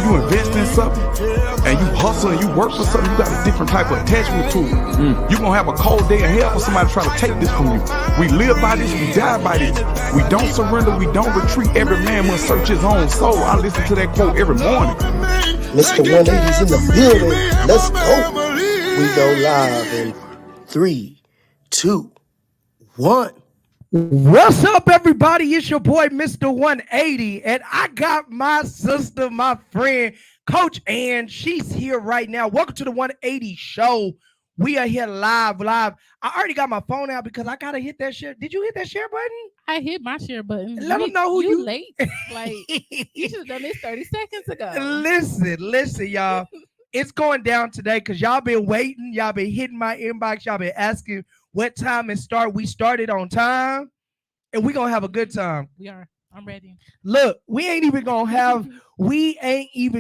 you invest in something and you hustle and you work for something, you got a different type of attachment to it. You gonna have a cold day of hell for somebody trying to take this from you. We live by this, we die by this. We don't surrender, we don't retreat. Every man must search his own soul. I listen to that quote every morning. Mr. 180's in the building. Let's go. We go live in 3, 2, 1. What's up, everybody? It's your boy, Mr. 180, and I got my sister, my friend, Coach Ann. She's here right now. Welcome to the 180 show. We are here live. I already got my phone out because I gotta hit that share. Did you hit that share button? I hit my share button. Let them know who you late. Like you should have done this 30 seconds ago. Listen, y'all. It's going down today because y'all been waiting. Y'all been hitting my inbox. Y'all been asking what time it start. We started on time, and we gonna have a good time. We are. I'm ready. Look, we ain't even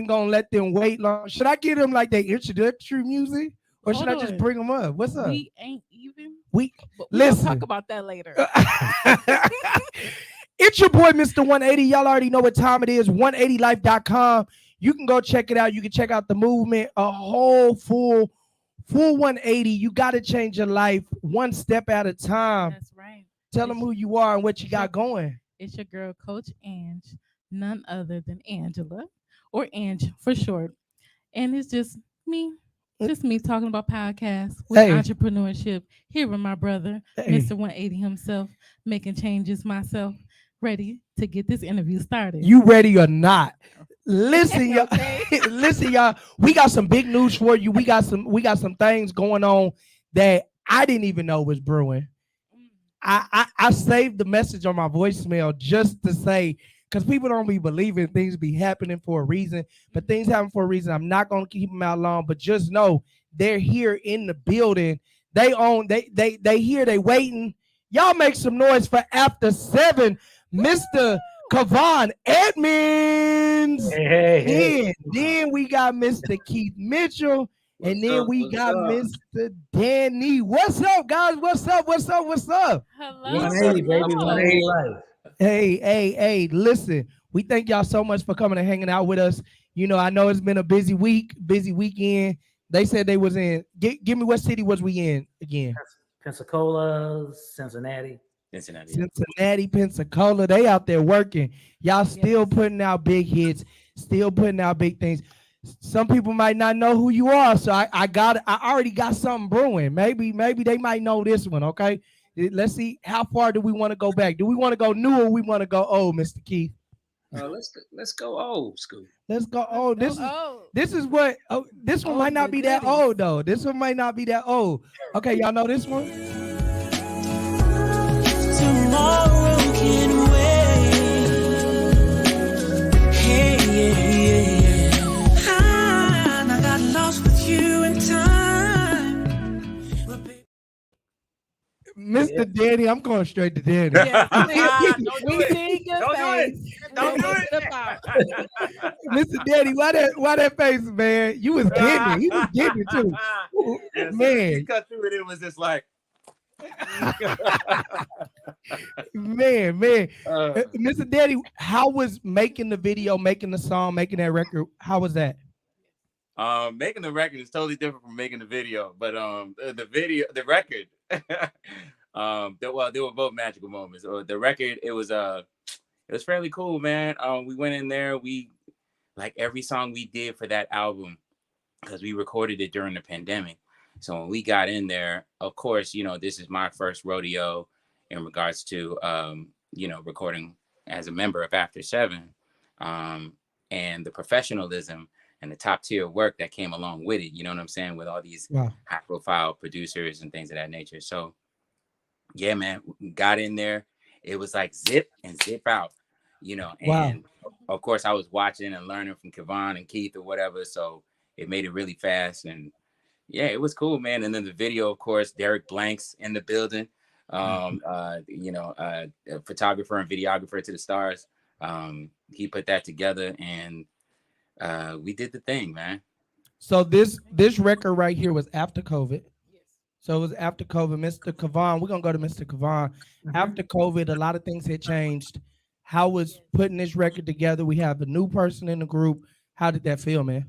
gonna let them wait long. Should I give them like their introductory music, or should I just bring them up? What's up? We ain't even. Listen. We'll talk about that later. It's your boy, Mr. 180. Y'all already know what time it is. 180life.com. You can go check it out. You can check out the movement, a whole full 180. You got to change your life one step at a time. That's right. Tell them who you are and what you got going. It's your girl, Coach Ange, none other than Angela, or Ange for short. And it's just me talking about podcasts with entrepreneurship, here with my brother, Mr. 180 himself, making changes myself, ready to get this interview started. You ready or not? Listen, y'all. Listen, y'all. We got some big news for you. We got some things going on that I didn't even know was brewing. I saved the message on my voicemail just to say, because people don't be believing things be happening for a reason, but things happen for a reason. I'm not gonna keep them out long, but just know they're here in the building. They here, they waiting. Y'all make some noise for After 7, Mr. Kevon Edmonds. Hey. Then we got Mr. Keith Mitchell. And then we got Mr. Danny. What's up, guys? What's up? Hello. 180, baby. 180 life. Hey, listen. We thank y'all so much for coming and hanging out with us. You know, I know it's been a busy weekend. They said they was in. Give me what city was we in again? Pensacola, Cincinnati, Pensacola. They out there working. Y'all still putting out big hits, still putting out big things. Some people might not know who you are, so I already got something brewing. Maybe they might know this one. Okay, let's see, how far do we want to go back? Do we want to go new or we want to go old, Mr. Keith? Let's go old school. Let's go old. This is what. Oh, this one might not be that old though. This one might not be that old. Okay, y'all know this one. Tomorrow can wait. Hey, I got lost with you in time. Mr. Danny, I'm going straight to Danny. Don't do it. Mr. Danny, why that face, man? You was getting it. He was getting it too. Man, he cut through it. It was just like, man. Mr. Danny, how was making the video, making the song, making that record? How was that? Making the record is totally different from making the video, but the record, they were both magical moments. The record, it was fairly cool, man. We went in there, we like every song we did for that album, because we recorded it during the pandemic. So when we got in there, of course, you know, this is my first rodeo in regards to recording as a member of After 7, and the professionalism and the top tier work that came along with it. You know what I'm saying? With all these high profile producers and things of that nature. So yeah, man, got in there. It was like zip and zip out, you know, and of course I was watching and learning from Kevon and Keith or whatever. So it made it really fast, and yeah, it was cool, man. And then the video, of course, Derek Blanks in the building, a photographer and videographer to the stars. He put that together, and we did the thing, man. So this record right here was after COVID. So it was after COVID. Mr. Kevon, we're gonna go to Mr. Kevon. After COVID, a lot of things had changed. How was putting this record together? We have a new person in the group. How did that feel, man?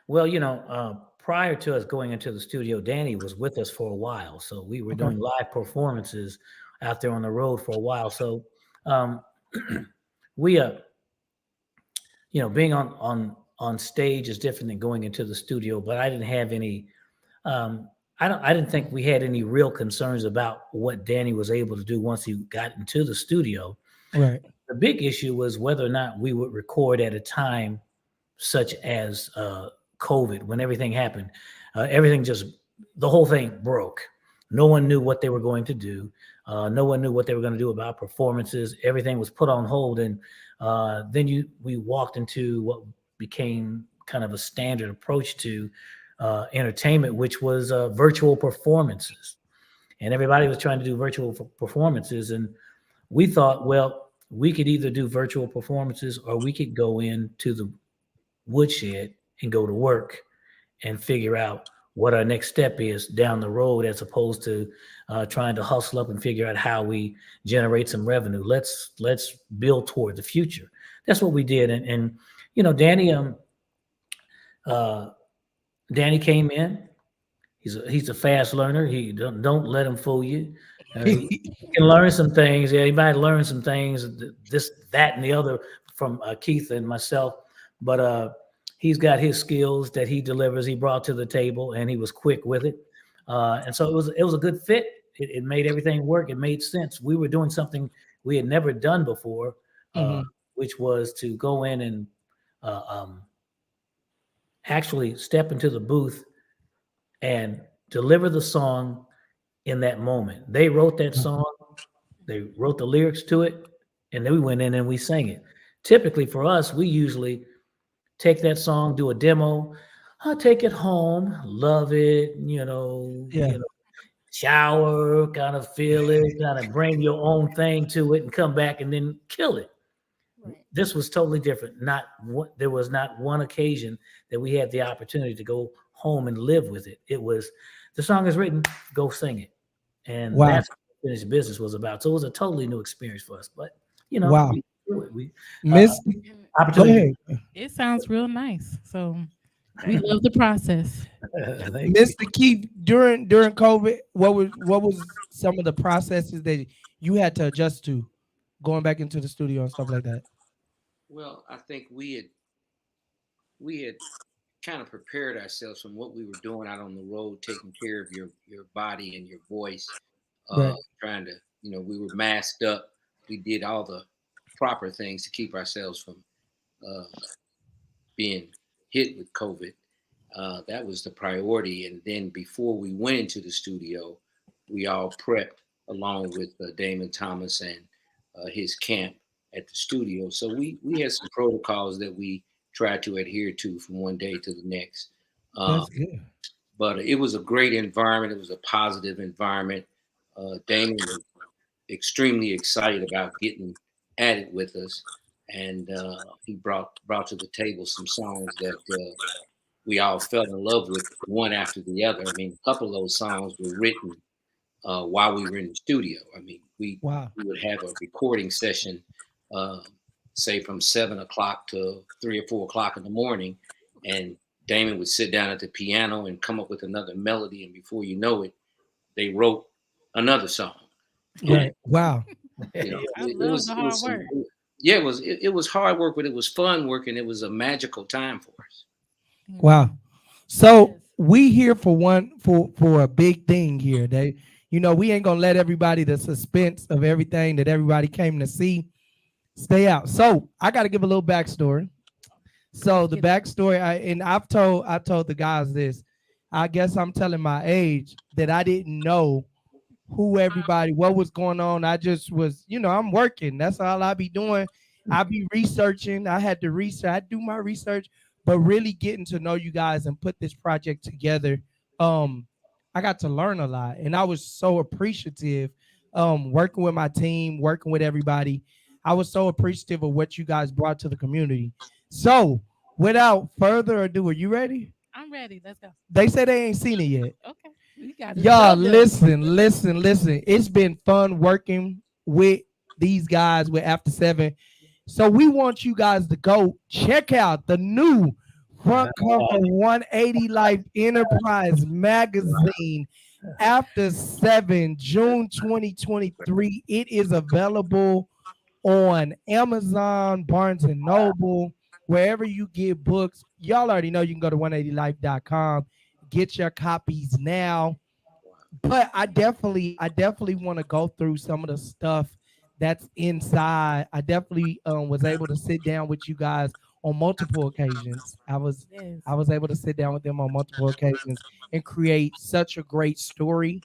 Well, prior to us going into the studio, Danny was with us for a while. So we were doing live performances out there on the road for a while. So we being on stage is different than going into the studio, but I didn't have any I didn't think we had any real concerns about what Danny was able to do once he got into the studio. Right. The big issue was whether or not we would record at a time such as COVID, when everything happened. The whole thing broke. No one knew what they were going to do. No one knew what they were going to do about performances. Everything was put on hold. And then we walked into what became kind of a standard approach to entertainment, which was virtual performances. And everybody was trying to do virtual performances. And we thought, well, we could either do virtual performances or we could go into the woodshed and go to work and figure out what our next step is down the road, as opposed to trying to hustle up and figure out how we generate some revenue. Let's build toward the future. That's what we did. And Danny came in. He's a fast learner. He don't let him fool you. He can learn some things. Yeah, he might learn some things, this, that, and the other from Keith and myself. But he's got his skills that he delivers. He brought to the table, and he was quick with it. And so it was a good fit. It made everything work. It made sense. We were doing something we had never done before, which was to go in and actually step into the booth and deliver the song in that moment. They wrote that song, they wrote the lyrics to it, and then we went in and we sang it. Typically for us, we usually take that song, do a demo, take it home, love it, shower, kind of feel it, kind of bring your own thing to it and come back and then kill it. Right. This was totally different. There was not one occasion that we had the opportunity to go home and live with it. It was, the song is written, go sing it. And that's what Finished Business was about. So it was a totally new experience for us. But, we opportunity. It sounds real nice. So we love the process. Mr. Keith, during COVID, what was some of the processes that you had to adjust to going back into the studio and stuff like that? Well, I think we had kind of prepared ourselves from what we were doing out on the road, taking care of your body and your voice, trying to, we were masked up. We did all the proper things to keep ourselves from being hit with COVID. That was the priority. And then before we went into the studio, we all prepped along with Damon Thomas and his camp at the studio. So we had some protocols that we tried to adhere to from one day to the next. That's good. But it was a great environment. It was a positive environment. Damon was extremely excited about getting at it with us. And he brought to the table some songs that we all fell in love with, one after the other. I mean, a couple of those songs were written while we were in the studio. I mean, we would have a recording session, say from 7 o'clock to 3 or 4 o'clock in the morning, and Damon would sit down at the piano and come up with another melody, and before you know it, they wrote another song. Right. Wow. It was hard work. Yeah, it was hard work, but it was fun work, and it was a magical time for us. Wow. So we here for a big thing here. We ain't gonna let everybody, the suspense of everything that everybody came to see, stay out. So I got to give a little backstory. So the backstory, I told the guys this. I guess I'm telling my age that I didn't know who everybody, what was going on. I just was, I'm working. That's all I be doing. I be researching. I had to research. I do my research, but really getting to know you guys and put this project together. I got to learn a lot, and I was so appreciative. Working with my team, working with everybody. I was so appreciative of what you guys brought to the community. So without further ado, are you ready? I'm ready. Let's go. They say they ain't seen it yet. Okay. You got it. Y'all listen. It's been fun working with these guys with After 7. So we want you guys to go check out the new front cover 180 Life Enterprise magazine after 7 June 2023. It is available on Amazon, Barnes and Noble, wherever you get books. Y'all already know you can go to 180life.com, get your copies now. But I definitely want to go through some of the stuff that's inside. I definitely was able to sit down with you guys on multiple occasions. I was able to sit down with them on multiple occasions and create such a great story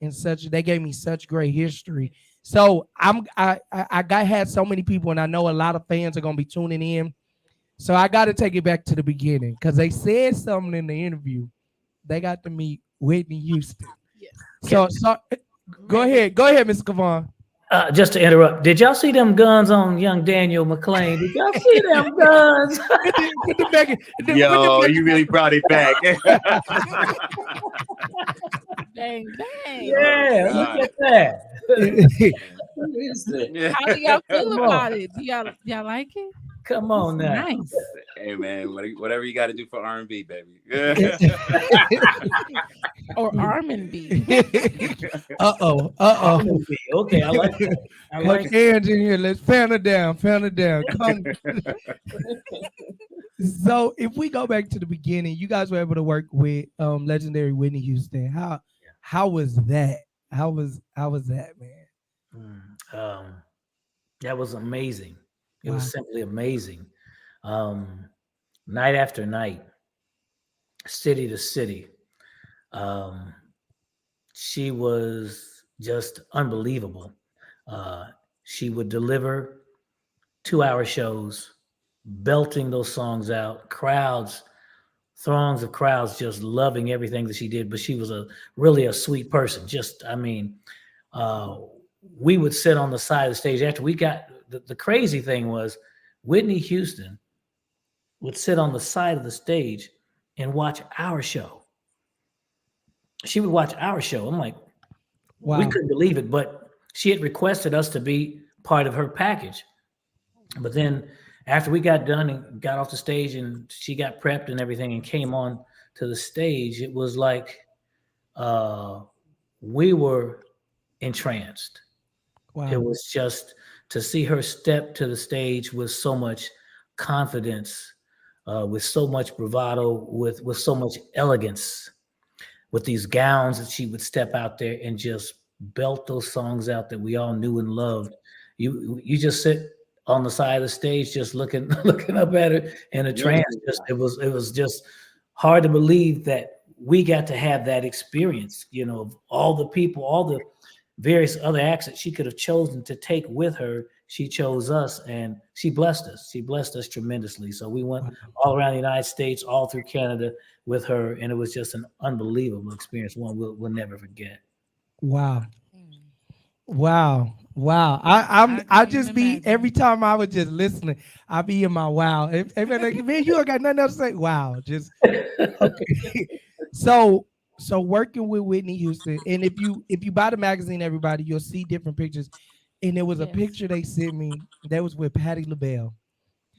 and they gave me such great history. So I had so many people, and I know a lot of fans are gonna be tuning in. So I got to take it back to the beginning because they said something in the interview. They got to meet Whitney Houston. Yes. So go ahead, Mr. Kavon. Just to interrupt, did y'all see them guns on young Daniel McClain? Did y'all see them guns? Yo, you really brought it back. Bang, bang. Yeah, look at that. What is that? How do y'all feel about it? Do y'all like it? Come on now. Nice. Hey man, whatever you got to do for R&B, baby. Or R&B. Okay, I like that. I like Coach Ange in here. Let's fan her down. Come. So if we go back to the beginning, you guys were able to work with legendary Whitney Houston. How was that? How was that, man? That was amazing. It was simply amazing. Night after night, city to city. She was just unbelievable. She would deliver 2-hour shows, belting those songs out, throngs of crowds just loving everything that she did. But she was really a sweet person. We would sit on the side of the stage after we got, the crazy thing was Whitney Houston would sit on the side of the stage and watch our show. She would watch our show. I'm like, wow. We couldn't believe it, but she had requested us to be part of her package. But then after we got done and got off the stage and she got prepped and everything and came on to the stage, it was like we were entranced. Wow. It was just to see her step to the stage with so much confidence, with so much bravado, with so much elegance, with these gowns that she would step out there and just belt those songs out that we all knew and loved. You just sit on the side of the stage, just looking up at her in a trance. It was just hard to believe that we got to have that experience. You know, all the people, all the various other acts that she could have chosen to take with her, she chose us, and she blessed us. She blessed us tremendously. So we went all around the United States, all through Canada with her, and it was just an unbelievable experience. One we'll never forget. Wow. I just be every time I was just listening, I be in my wow. Like, man, you ain't got nothing else to say. Wow, just okay. So working with Whitney Houston, and if you buy the magazine, everybody, you'll see different pictures. And there was a picture they sent me that was with Patti LaBelle.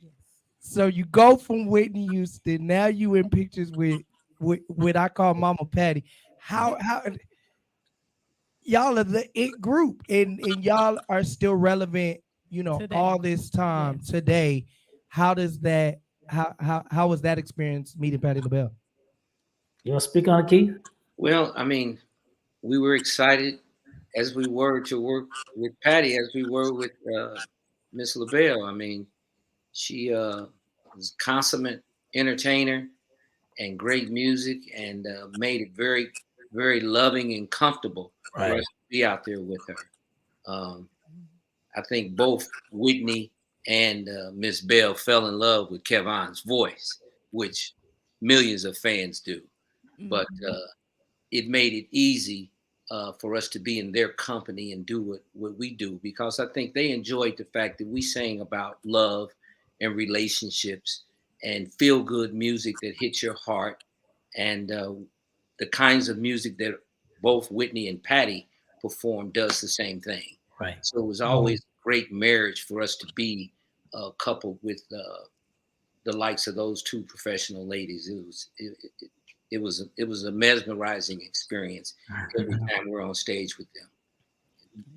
Yes. So you go from Whitney Houston, now you in pictures with what I call Mama Patti. How y'all are the it group, and y'all are still relevant, you know, today. All this time today. How does that how was that experience meeting Patti LaBelle? You want to speak on it, Keith? Well, I mean, we were excited as we were to work with Patti, as we were with Miss LaBelle. I mean, she was a consummate entertainer and great music, and made it very, very loving and comfortable for us to be out there with her. I think both Whitney and Miss Bell fell in love with Kevon's voice, which millions of fans do. But it made it easy for us to be in their company and do what we do, because I think they enjoyed the fact that we sang about love and relationships and feel good music that hits your heart, and the kinds of music that both Whitney and Patti perform does the same thing. Right. So it was always a great marriage for us to be coupled with the likes of those two professional ladies. It was a mesmerizing experience every time we're on stage with them.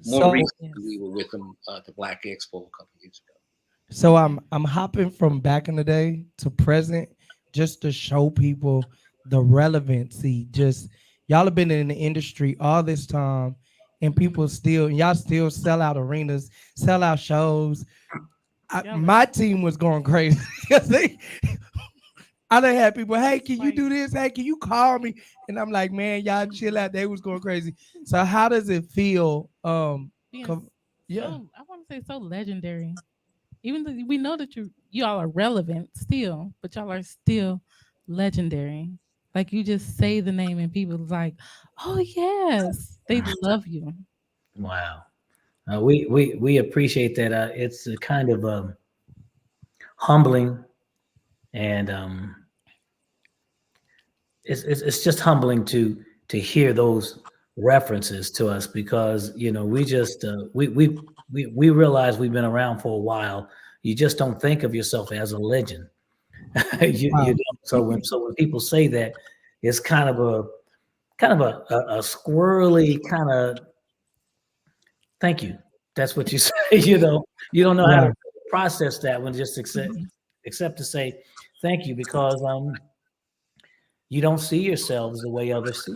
More recently, we were with them at the Black Expo a couple years ago. So I'm hopping from back in the day to present just to show people the relevancy. Just y'all have been in the industry all this time, and people y'all still sell out arenas, sell out shows. My team was going crazy. I done had people, hey, can you do this? Hey, can you call me? And I'm like, man, y'all chill out. They was going crazy. So how does it feel? I want to say so legendary. Even though we know that y'all are relevant still, but y'all are still legendary. Like you just say the name and people like, oh yes, they love you. Wow. We appreciate that. It's a kind of humbling, and it's just humbling to hear those references to us, because we just we realize we've been around for a while. You just don't think of yourself as a legend. you don't. So when people say that, it's kind of a squirrely kind of thank you. That's what you say. You don't know how to process that when just except to say thank you, because you don't see yourselves the way others see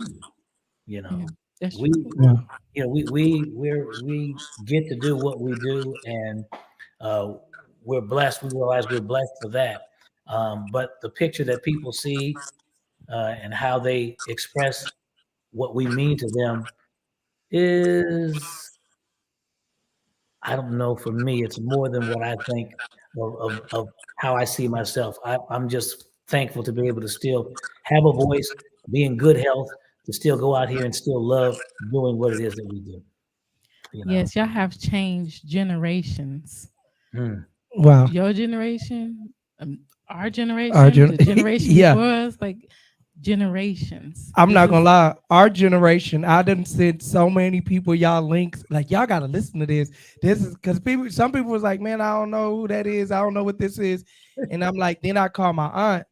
you. We get to do what we do, and we're blessed. We realize we're blessed for that. But the picture that people see and how they express what we mean to them is, I don't know, for me, it's more than what I think of how I see myself. I'm just thankful to be able to still have a voice, be in good health, to still go out here and still love doing what it is that we do. Yes, y'all have changed generations. Wow. Your generation, our generation, the generation before us, like generations. I'm not gonna lie, our generation, I done sent so many people y'all links, like y'all gotta listen to this. This is because some people was like, man, I don't know who that is, I don't know what this is. And I'm like, then I call my aunt.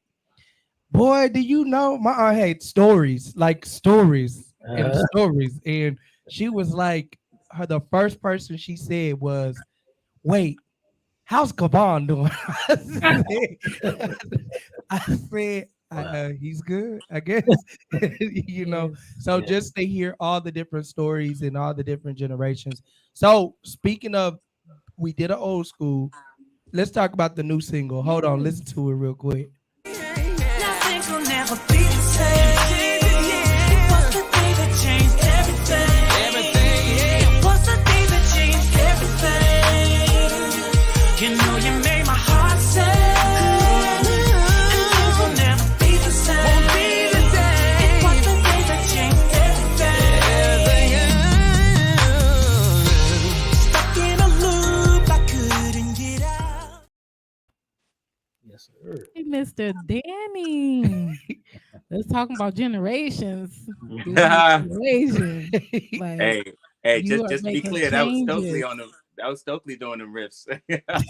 Boy, do you know my aunt had stories and stories. And she was like, the first person she said was, wait, how's Kavan doing? I said, he's good, I guess. So just to hear all the different stories and all the different generations. So speaking of, we did an old school, let's talk about the new single. Hold on, listen to it real quick. Nothing will never be the same. It was the day that changed everything. It was the day that changed everything. You know you made my heart sing. And things will never be the same. Won't be the same. It was the day that changed everything. Stuck in a loop, I couldn't get out. Yes, sir. Hey, Mr. Danny. Let's talk about generations. Hey, just be clear. That was Stokely doing the riffs.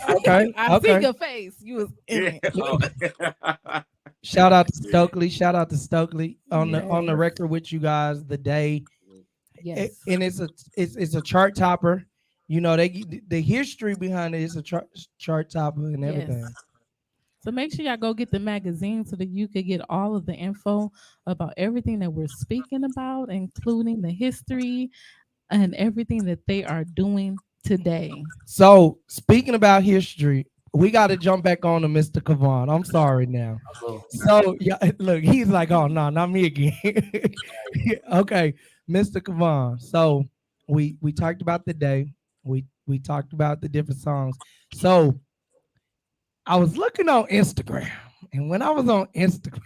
Okay. I see your face. You was in it. Shout out to Stokely. On the record with you guys the day. Yes. And it's a chart topper. The history behind it is a chart topper and everything. Yes. So make sure y'all go get the magazine so that you could get all of the info about everything that we're speaking about, including the history and everything that they are doing today. So speaking about history, we got to jump back on to Mr. Kavan. I'm sorry now. So look, he's like, oh no, not me again. Okay, Mr. Kavan. So we talked about the day. We talked about the different songs. So I was looking on Instagram, and when I was on Instagram,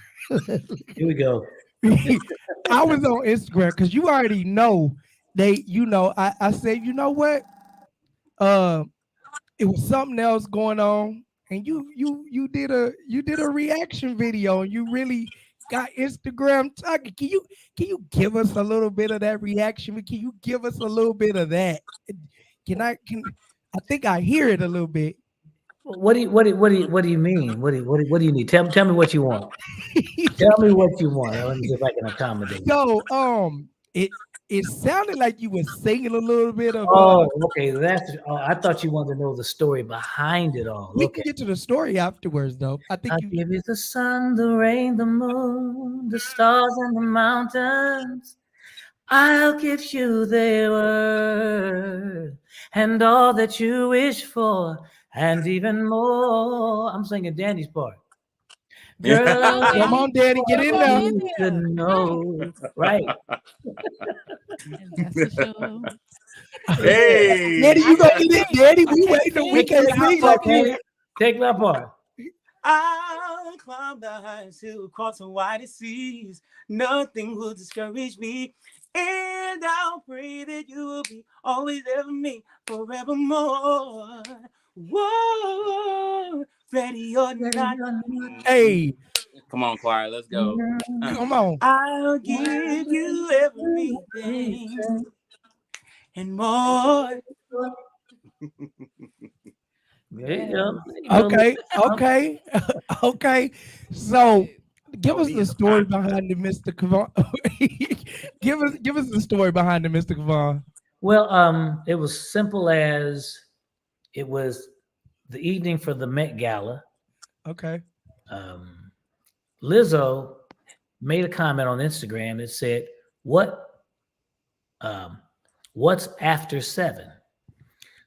here we go. I was on Instagram because you already know I said, you know what? It was something else going on, and you did a reaction video, and you really got Instagram talking. Can you give us a little bit of that reaction? Can you give us a little bit of that? I think I hear it a little bit. What do you mean? What do you need? Tell me what you want. Tell me what you want. Let me see if I can accommodate. So it sounded like you were singing a little bit of Oh, okay. I thought you wanted to know the story behind it all. we Okay. can get to the story afterwards though. I think I'll you give you the sun, the rain, the moon, the stars, and the mountains. I'll give you their word and all that you wish for, and even more. I'm singing Danny's part. Girl, Okay. come on, Daddy, get in there. you should know. Right. And that's the show. Hey, Daddy, you gonna get in, Daddy? We waiting on we can't sing like you. Take my part. I'll climb the highest hill across the widest seas. Nothing will discourage me. And I'll pray that you will be always there for me forevermore. Whoa, ready or not. Hey, Come on, choir, let's go. come on. I'll give you everything and more. There you go. Okay. Okay. So give us the story behind the Mr. Kavon. give us the story behind the Mr. Kavon. Well, it was simple as it was the evening for the Met Gala. Okay. Lizzo made a comment on Instagram that said, what's after 7?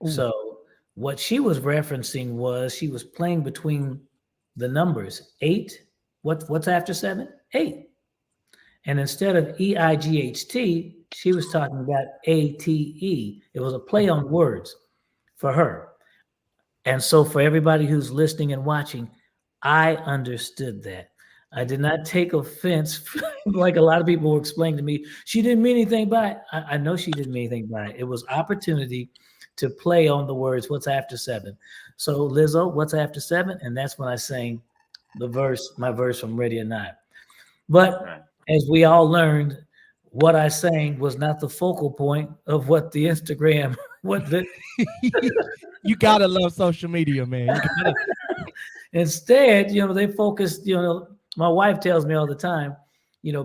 Ooh. So what she was referencing was she was playing between the numbers 8. What's after 7? 8. And instead of EIGHT, she was talking about ATE. It was a play on words for her. And so for everybody who's listening and watching, I understood that. I did not take offense like a lot of people were explaining to me. She didn't mean anything by it. I know she didn't mean anything by it. It was opportunity to play on the words, what's after 7. So Lizzo, what's after 7? And that's when I sang my verse from Ready or Not. But as we all learned, what I sang was not the focal point of what the Instagram, You gotta love social media, man. Instead, they focused, my wife tells me all the time,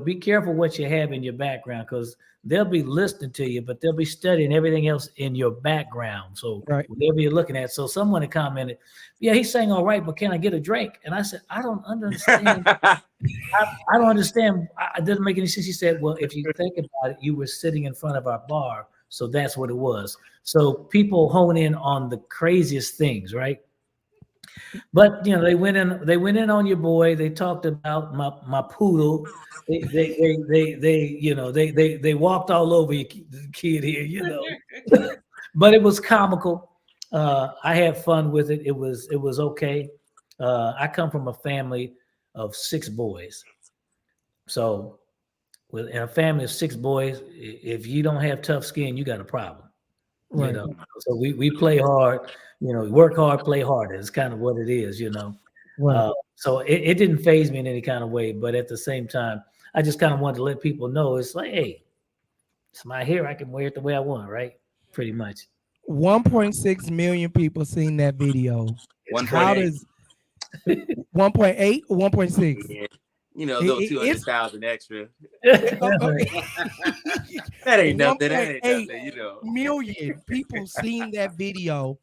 be careful what you have in your background because they'll be listening to you, but they'll be studying everything else in your background. So whatever you're looking at. So someone had commented, yeah, he's saying all right, but can I get a drink? And I said, I don't understand. I don't understand. It doesn't make any sense. He said, well, if you think about it, you were sitting in front of our bar. So that's what it was. So people hone in on the craziest things, right? But they went in on your boy. They talked about my poodle. They walked all over your kid here, But it was comical. I had fun with it. It was okay. I come from a family of 6 boys. So in a family of 6 boys, if you don't have tough skin, you got a problem. Right. So we play hard, work hard, play hard. It's kind of what it is, Right. So it didn't faze me in any kind of way, but at the same time, I just kind of wanted to let people know it's like, hey, it's my hair. I can wear it the way I want, right? Pretty much. 1.6 million people seen that video. 1.8. How does 1.8 or 1.6? Yeah. A little 200,000 extra. Okay. That ain't nothing. That ain't nothing, Million people seen that video.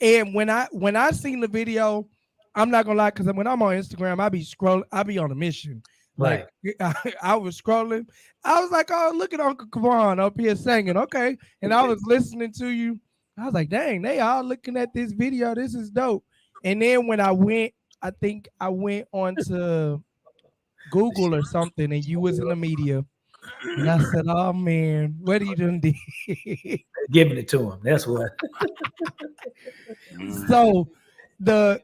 And when I seen the video, I'm not gonna lie, because when I'm on Instagram, I be scrolling, I be on a mission. Right. Like I was scrolling. I was like, oh, look at Uncle Kavon up here singing. Okay. And I was listening to you. I was like, dang, they all looking at this video. This is dope. And then when I think I went on to Google or something, and you was in the media. And I said, oh man, what are you doing? Giving it to him. That's what. So the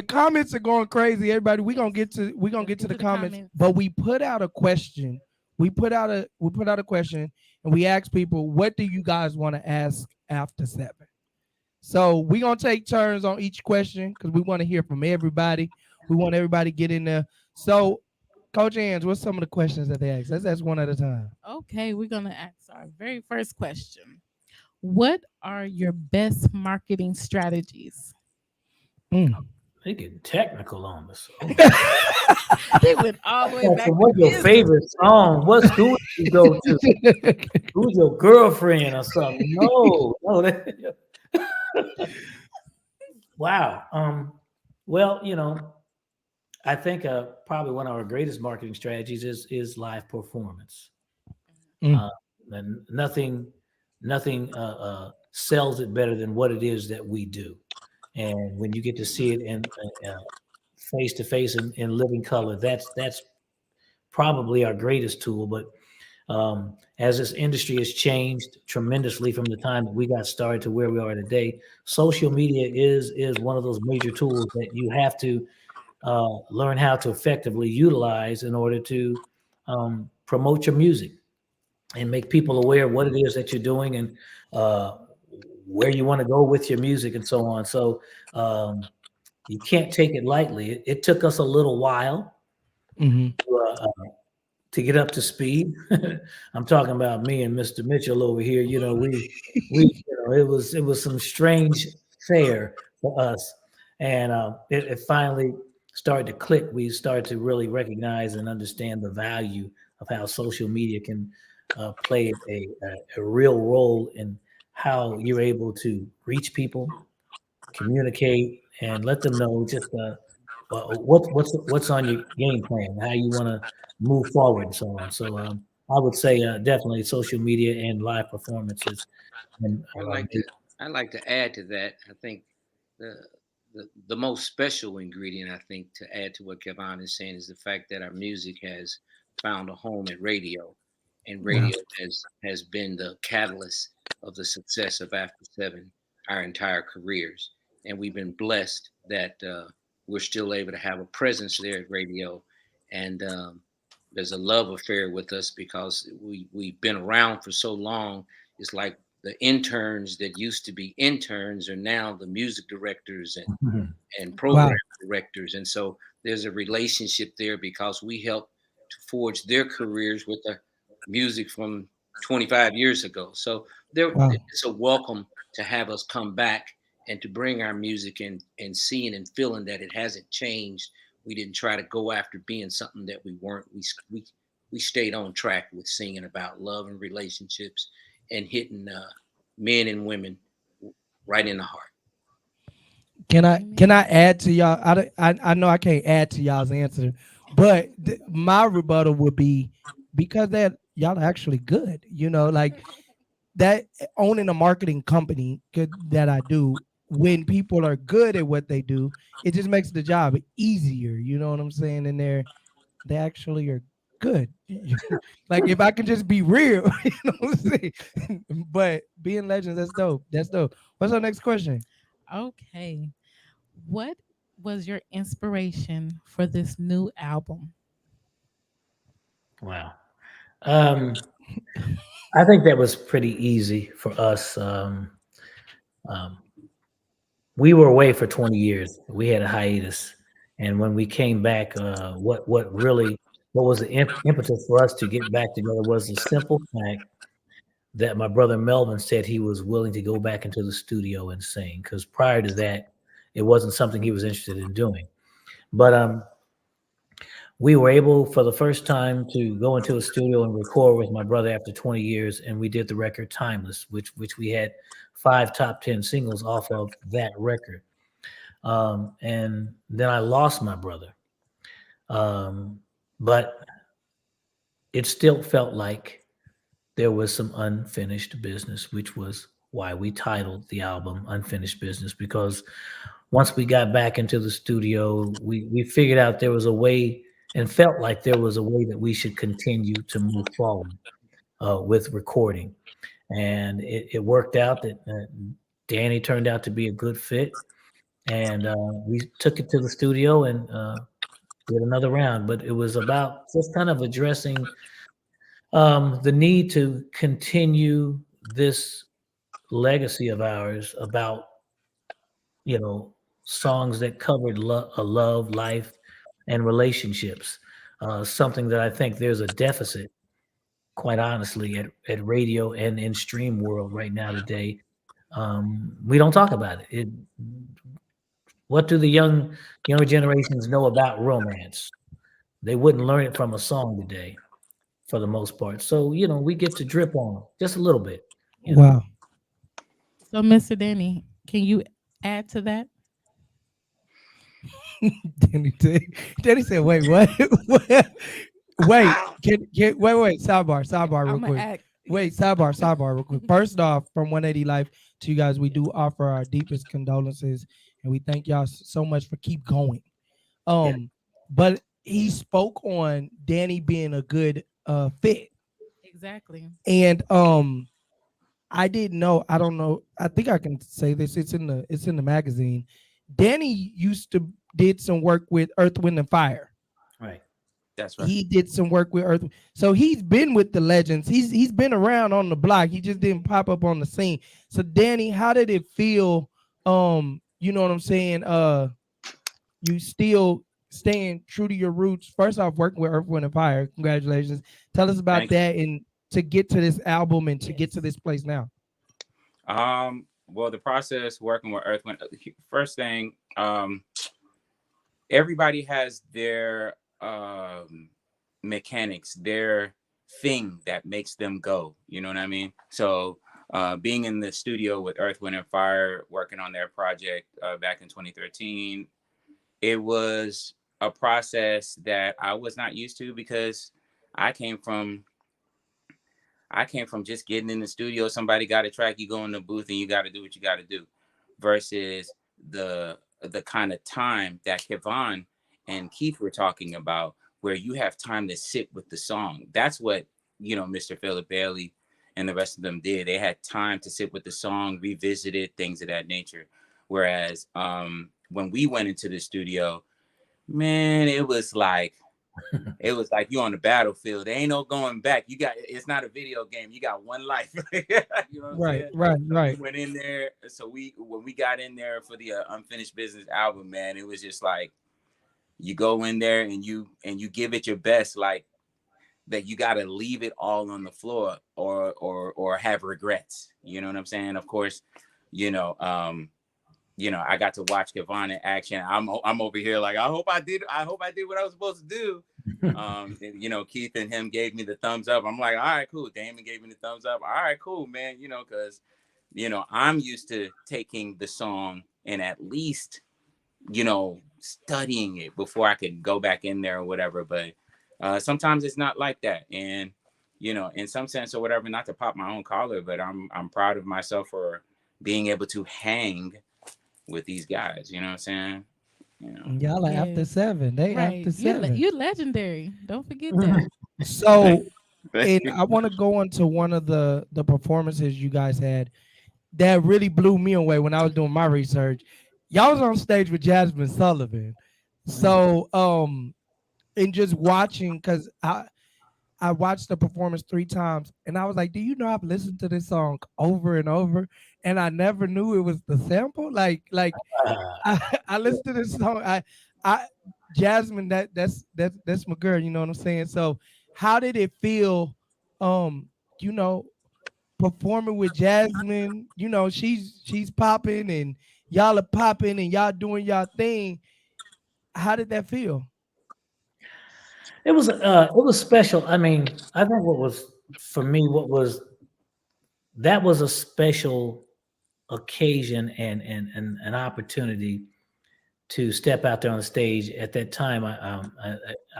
comments are going crazy. Everybody, we're gonna get to the comments, but we put out a question. We put out a question and we asked people, what do you guys want to ask after 7? So we're gonna take turns on each question because we want to hear from everybody. We want everybody to get in there. So Coach Ans, what's some of the questions that they asked? Let's ask one at a time. Okay, we're gonna ask our very first question. What are your best marketing strategies? Mm. They getting technical on us. They went all the way back. So what's your favorite song? What school did you go to? Who's your girlfriend or something? No. Wow. Well, I think probably one of our greatest marketing strategies is live performance. And nothing sells it better than what it is that we do. And when you get to see it in face to face in living color, that's probably our greatest tool. But as this industry has changed tremendously from the time that we got started to where we are today, social media is one of those major tools that you have to learn how to effectively utilize in order to promote your music and make people aware of what it is that you're doing and where you want to go with your music and so on. So you can't take it lightly. It took us a little while to get up to speed. I'm talking about me and Mr. Mitchell over here. It was some strange fare for us, and it finally started to click. We started to really recognize and understand the value of how social media can play a real role in how you're able to reach people, communicate, and let them know just what's on your game plan, how you want to move forward, and so on. So I would say definitely social media and live performances. And, I'd like to add to that. I think the most special ingredient, I think, to add to what Kevon is saying is the fact that our music has found a home at radio, and radio has been the catalyst of the success of After 7 our entire careers. And we've been blessed that we're still able to have a presence there at radio. And there's a love affair with us because we've been around for so long. It's like the interns that used to be interns are now the music directors and program directors. And so there's a relationship there because we helped to forge their careers with the music from 25 years ago. So it's a welcome to have us come back and to bring our music and seeing and feeling that it hasn't changed. We didn't try to go after being something that we weren't. We stayed on track with singing about love and relationships and hitting men and women right in the heart. Can I add to y'all? I know I can't add to y'all's answer, but my rebuttal would be because that y'all are actually good. Like that owning a marketing company that I do. When people are good at what they do, it just makes the job easier. You know what I'm saying? And they actually are good. Like if I can just be real, you know what I'm saying? But being legends, that's dope. That's dope. What's our next question? Okay. What was your inspiration for this new album? Wow. I think that was pretty easy for us. We were away for 20 years. We had a hiatus. And when we came back, what was the impetus for us to get back together was the simple fact that my brother Melvin said he was willing to go back into the studio and sing. Because prior to that, it wasn't something he was interested in doing. But we were able for the first time to go into a studio and record with my brother after 20 years. And we did the record Timeless, which we had 5 top 10 singles off of that record. And then I lost my brother. But it still felt like there was some unfinished business, which was why we titled the album Unfinished Business, because once we got back into the studio, we figured out there was a way and felt like there was a way that we should continue to move forward with recording. And it worked out that Danny turned out to be a good fit. And we took it to the studio and did another round. But it was about just kind of addressing the need to continue this legacy of ours about, songs that covered love, life, and relationships. Something that I think there's a deficit, quite honestly, at radio and in stream world right now today. We don't talk about it. What do the younger generations know about romance? They wouldn't learn it from a song today, for the most part. So we get to drip on them just a little bit. Wow. So, Mr. Danny, can you add to that? Danny said, "Wait, what? Wait, wait, sidebar, real quick. Wait, sidebar, real quick. First off, from 180 Life to you guys, we do offer our deepest condolences, and we thank y'all so much for keep going. But he spoke on Danny being a good fit, Exactly. and I didn't know. I don't know. I think I can say this. It's in the magazine. Danny did some work with Earth, Wind, and Fire. Right. That's right. He did some work with Earth. So he's been with the legends. He's been around on the block. He just didn't pop up on the scene. So Danny, how did it feel? You know what I'm saying? You still staying true to your roots. First off, working with Earth, Wind, and Fire. Congratulations. Tell us about that and to get to this album and to get to this place now. Well, the process working with Earth, Wind, first thing, everybody has their mechanics, their thing that makes them go. You know what I mean? So being in the studio with Earth, Wind, and Fire, working on their project back in 2013, it was a process that I was not used to because I came from just getting in the studio. Somebody got a track, you go in the booth and you got to do what you got to do, versus the kind of time that Kevon and Keith were talking about, where you have time to sit with the song. That's what, Mr. Philip Bailey and the rest of them did. They had time to sit with the song, revisit it, things of that nature. Whereas when we went into the studio, man, it was like you on the battlefield. There ain't no going back. It's not a video game. You got one life. You know what I'm saying? Right. We went in there. So when we got in there for the Unfinished Business album, man, it was just like you go in there and you give it your best, like that. You got to leave it all on the floor or have regrets. You know what I'm saying? Of course, I got to watch Kevon in action. I'm over here like, I hope I did what I was supposed to do. And, Keith and him gave me the thumbs up. I'm like, all right, cool. Damon gave me the thumbs up. All right, cool, man. Because, I'm used to taking the song and at least, studying it before I could go back in there or whatever. But sometimes it's not like that. And, in some sense or whatever, not to pop my own collar, but I'm proud of myself for being able to hang with these guys. You know what I'm saying? Y'all are after 7. They after 7. You're legendary. Don't forget that. So, and I want to go into one of the performances you guys had that really blew me away when I was doing my research. Y'all was on stage with Jasmine Sullivan. So, and just watching, because I watched the performance 3 times, and I was like, do you know I've listened to this song over and over, and I never knew it was the sample. Like I listened to this song. Jasmine, that's my girl. You know what I'm saying? So, how did it feel? Performing with Jasmine. She's popping, and y'all are popping, and y'all doing y'all thing. How did that feel? It was special. I mean, I think that was a special occasion and an opportunity to step out there on the stage. At that time, I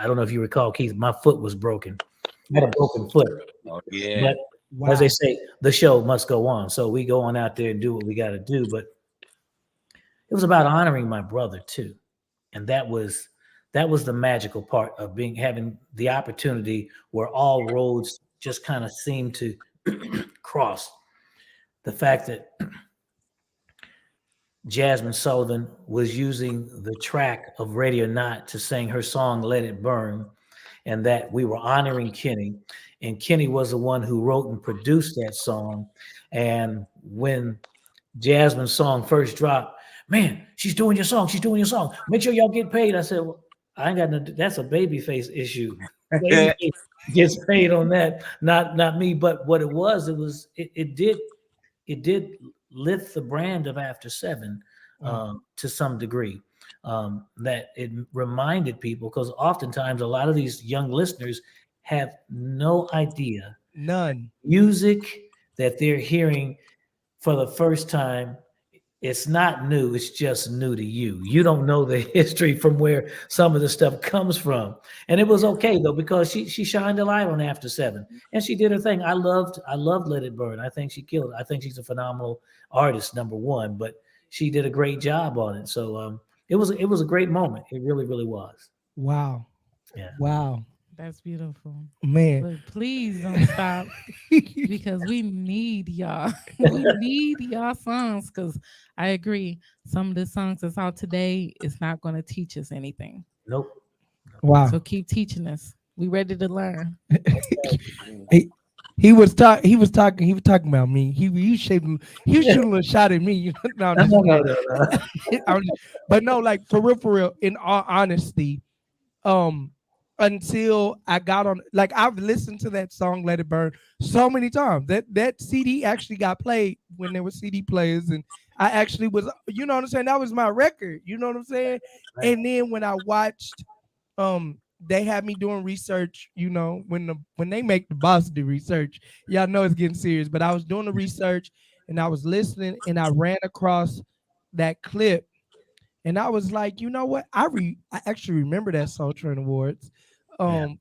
don't know if you recall, Keith, my foot was broken. I had a broken foot. Oh, yeah. But as they say, the show must go on. So we go on out there and do what we got to do. But it was about honoring my brother too, and that was the magical part of having the opportunity where all roads just kind of seemed to cross. The fact that Jasmine Sullivan was using the track of Ready or Not to sing her song, Let It Burn, and that we were honoring Kenny. And Kenny was the one who wrote and produced that song. And when Jasmine's song first dropped, man, she's doing your song. Make sure y'all get paid. I said, well, I ain't got no, that's a babyface issue. Babyface gets paid on that, not me. But what it did lift the brand of After 7 to some degree. That it reminded people, because oftentimes a lot of these young listeners have no idea None. music that they're hearing for the first time. It's not new, it's just new to you. You don't know the history from where some of the stuff comes from. And it was okay though, because she shined a light on After Seven and she did her thing. I loved Let It Burn. I think she killed it. I think she's a phenomenal artist, number one, but she did a great job on it. So it was a great moment. It really, really was. Wow. Yeah. Wow. That's beautiful. Man. But please don't stop because we need y'all. We need y'all songs because I agree. Some of the songs that's out today is not going to teach us anything. Nope. Wow. So keep teaching us. We ready to learn. He was talking about me. He was shooting a little shot at me. No, but no, like for real, in all honesty, until I got on, like I've listened to that song Let It Burn so many times. That CD actually got played when there were CD players, and I actually was, you know what I'm saying? That was my record, you know what I'm saying? Right. And then when I watched, they had me doing research, you know, when they make the boss do research, y'all know it's getting serious, but I was doing the research and I was listening and I ran across that clip and I was like, you know what? I actually remember that Soul Train Awards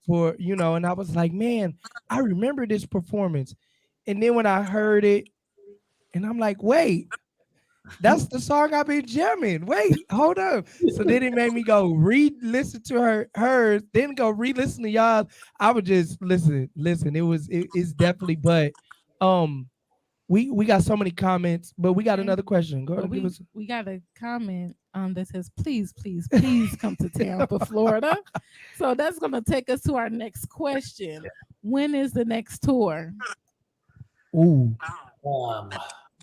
for, you know, and I was like, man, I remember this performance. And then when I heard it and I'm like, wait, that's the song I've been jamming. Wait, hold up. So then it made me go re-listen to hers, then go re-listen to y'all. I would just listen. It's definitely, but we got so many comments, but we got another question. Go ahead. We got a comment that says, please come to Tampa, Florida. So that's gonna take us to our next question. When is the next tour? Ooh.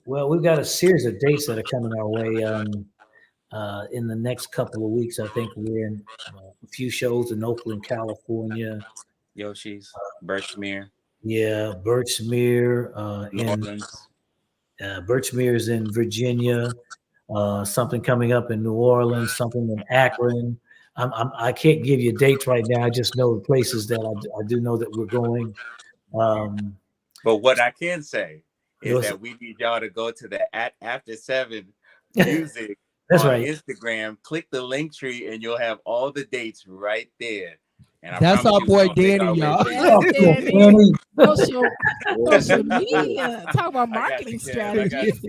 Well, we've got a series of dates that are coming our way in the next couple of weeks. I think we're in a few shows in Oakland, California. Yoshi's, Birchmere. Yeah, Birchmere. Birchmere's in Virginia. Something coming up in New Orleans. Something in Akron. I can't give you dates right now. I just know the places that I do know that we're going. But what I can say is that we need y'all to go to the After Seven Music That's on right. Instagram. Click the link tree and you'll have all the dates right there. And that's our boy Danny, y'all. Danny. Social media. Talk about marketing strategies.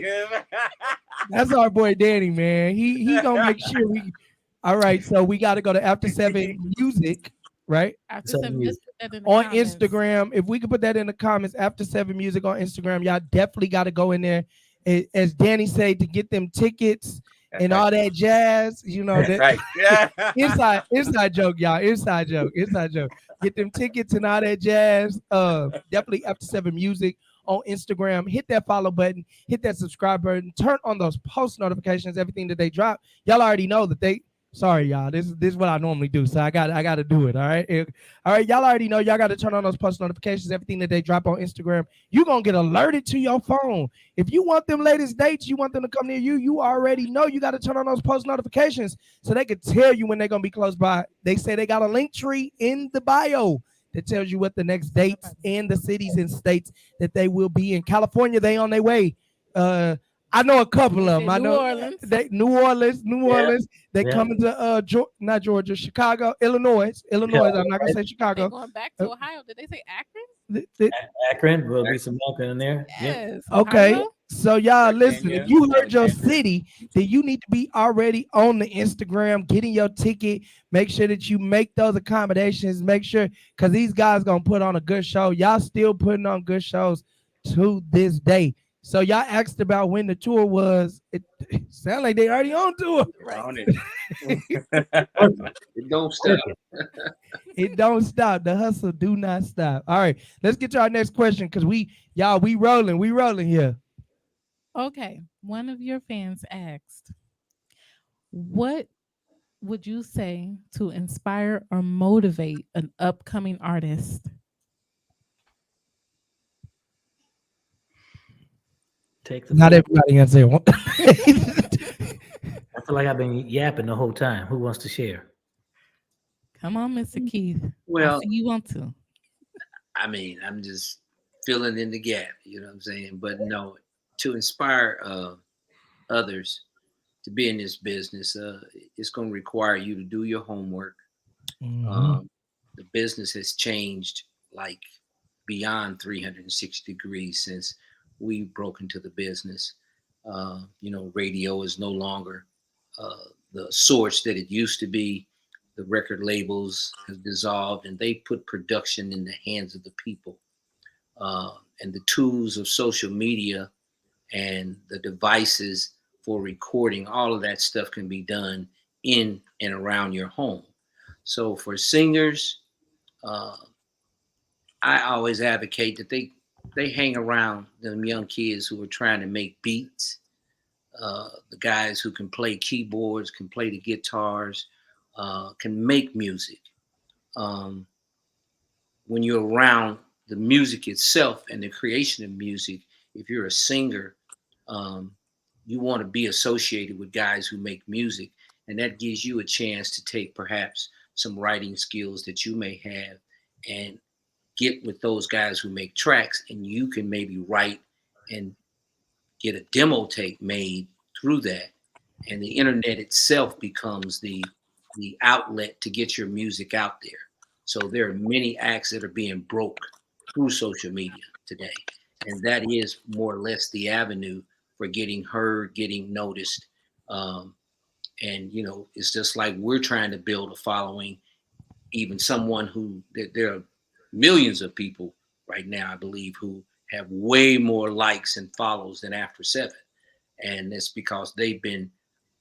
That's our boy Danny, man. He gonna make sure we. All right, so we got to go to After Seven Music, right? After Seven Music on Instagram. If we could put that in the comments, After Seven Music on Instagram, y'all definitely got to go in there. As Danny said, to get them tickets and all that jazz, you know. That, right. Yeah. inside joke, y'all. Inside joke. Get them tickets and all that jazz. Definitely After Seven Music on Instagram. Hit that follow button. Hit that subscribe button. Turn on those post notifications. Everything that they drop, y'all already know that they. Sorry, y'all. This is what I normally do, so I got to do it. All right, Y'all already know. Y'all got to turn on those post notifications. Everything that they drop on Instagram, you gonna get alerted to your phone. If you want them latest dates, you want them to come near you. You already know. You got to turn on those post notifications so they can tell you when they're gonna be close by. They say they got a link tree in the bio that tells you what the next dates and the cities and states that they will be in. California, they on their way. I know a couple of them. I know New Orleans. They coming to not Georgia, Chicago, Illinois. I'm not gonna say Chicago. Going back to Ohio. Did they say Akron? Akron. Will be some Akron in there. Yes. Yeah. Okay. Ohio? So y'all listen. If you heard your city, then you need to be already on the Instagram, getting your ticket. Make sure that you make those accommodations. Make sure, because these guys gonna put on a good show. Y'all still putting on good shows to this day. So y'all asked about when the tour was. It sounds like they already on tour. Right. It don't stop. It don't stop. The hustle do not stop. All right, let's get to our next question because we rolling here. Okay, one of your fans asked, what would you say to inspire or motivate an upcoming artist? Take the Not everybody can say one. feel like I've been yapping the whole time. Who wants to share? Come on, Mr. Keith. I Well, see you want to. I mean, I'm just filling in the gap, you know what I'm saying? But no, to inspire others to be in this business, it's going to require you to do your homework. The business has changed like beyond 360 degrees since we broke into the business. Radio is no longer the source that it used to be. The record labels have dissolved, and they put production in the hands of the people. And the tools of social media and the devices for recording, all of that stuff can be done in and around your home. So for singers, I always advocate that they hang around them young kids who are trying to make beats, the guys who can play keyboards, can play the guitars, can make music. When you're around the music itself and the creation of music, if you're a singer, you want to be associated with guys who make music, and that gives you a chance to take perhaps some writing skills that you may have and get with those guys who make tracks, and you can maybe write and get a demo tape made through that. And the internet itself becomes the outlet to get your music out there. So there are many acts that are being broke through social media today. And that is more or less the avenue for getting heard, getting noticed. It's just like we're trying to build a following, even someone who, there are millions of people right now, I believe, who have way more likes and follows than After 7. And it's because they've been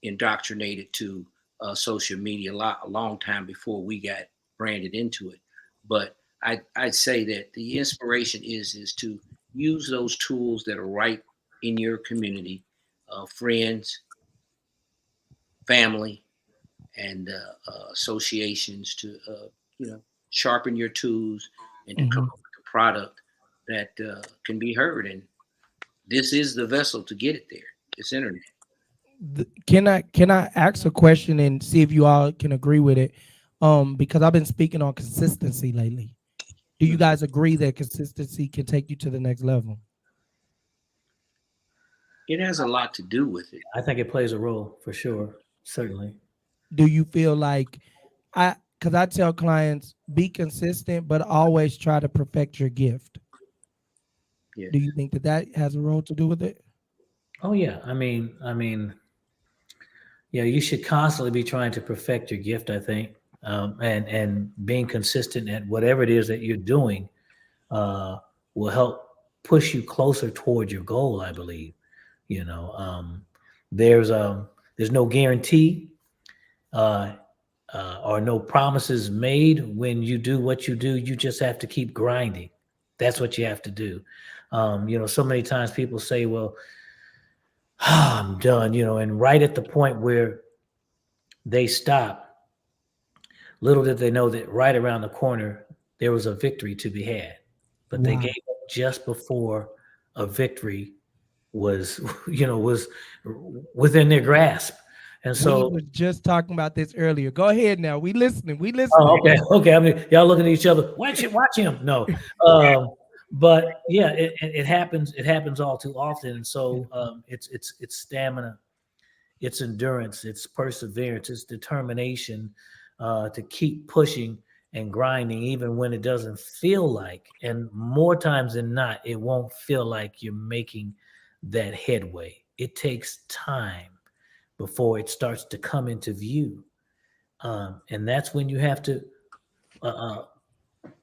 indoctrinated to social media a long time before we got branded into it. But I'd say that the inspiration is to use those tools that are right in your community, friends, family, and associations to sharpen your tools and to come up with a product that can be heard. And this is the vessel to get it there. It's internet. Can I ask a question and see if you all can agree with it? Because I've been speaking on consistency lately. Do you guys agree that consistency can take you to the next level? It has a lot to do with it. I think it plays a role for sure. Certainly. Do you feel like because I tell clients, be consistent, but always try to perfect your gift. Yeah. Do you think that has a role to do with it? Oh yeah. I mean, yeah, you should constantly be trying to perfect your gift, I think. And being consistent at whatever it is that you're doing will help push you closer toward your goal, I believe. There's no guarantee or no promises made when you do what you do. You just have to keep grinding. That's what you have to do. So many times people say, well, I'm done, and right at the point where they stop, little did they know that right around the corner, there was a victory to be had. But they gave up just before a victory was within their grasp. And so we were just talking about this earlier. Go ahead now. We listening. Oh, okay. I mean, y'all looking at each other. Watch him. No. But yeah, it happens. It happens all too often. And so it's stamina, it's endurance, it's perseverance, it's determination to keep pushing and grinding, even when it doesn't feel like, and more times than not, it won't feel like you're making that headway. It takes time before it starts to come into view. And that's when you have to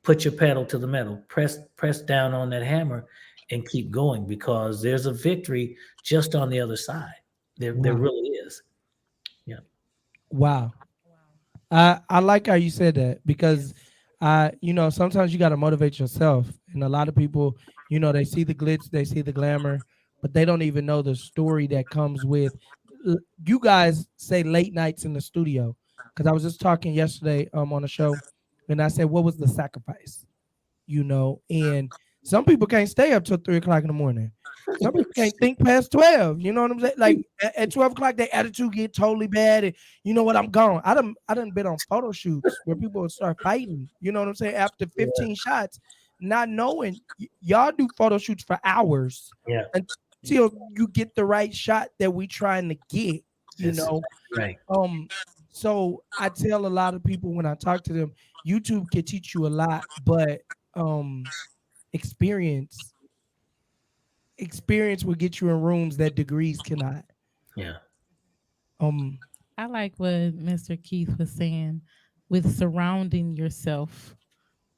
put your pedal to the metal, press down on that hammer and keep going, because there's a victory just on the other side. There really is. Yeah. Wow. I like how you said that, because sometimes you got to motivate yourself. And a lot of people, they see the glitz, they see the glamour, but they don't even know the story that comes with. You guys say late nights in the studio, because I was just talking yesterday on a show, and I said, what was the sacrifice? And some people can't stay up till 3 o'clock in the morning. Some people can't think past 12. You know what I'm saying? Like at 12 o'clock, their attitude get totally bad. And you know what? I'm gone. I done been on photo shoots where people would start fighting. You know what I'm saying? After 15 shots, not knowing y'all do photo shoots for hours. Yeah. Until you get the right shot that we trying to get. You know. Right. So I tell a lot of people when I talk to them, YouTube can teach you a lot, but experience will get you in rooms that degrees cannot. Yeah. I like what Mr. Keith was saying with surrounding yourself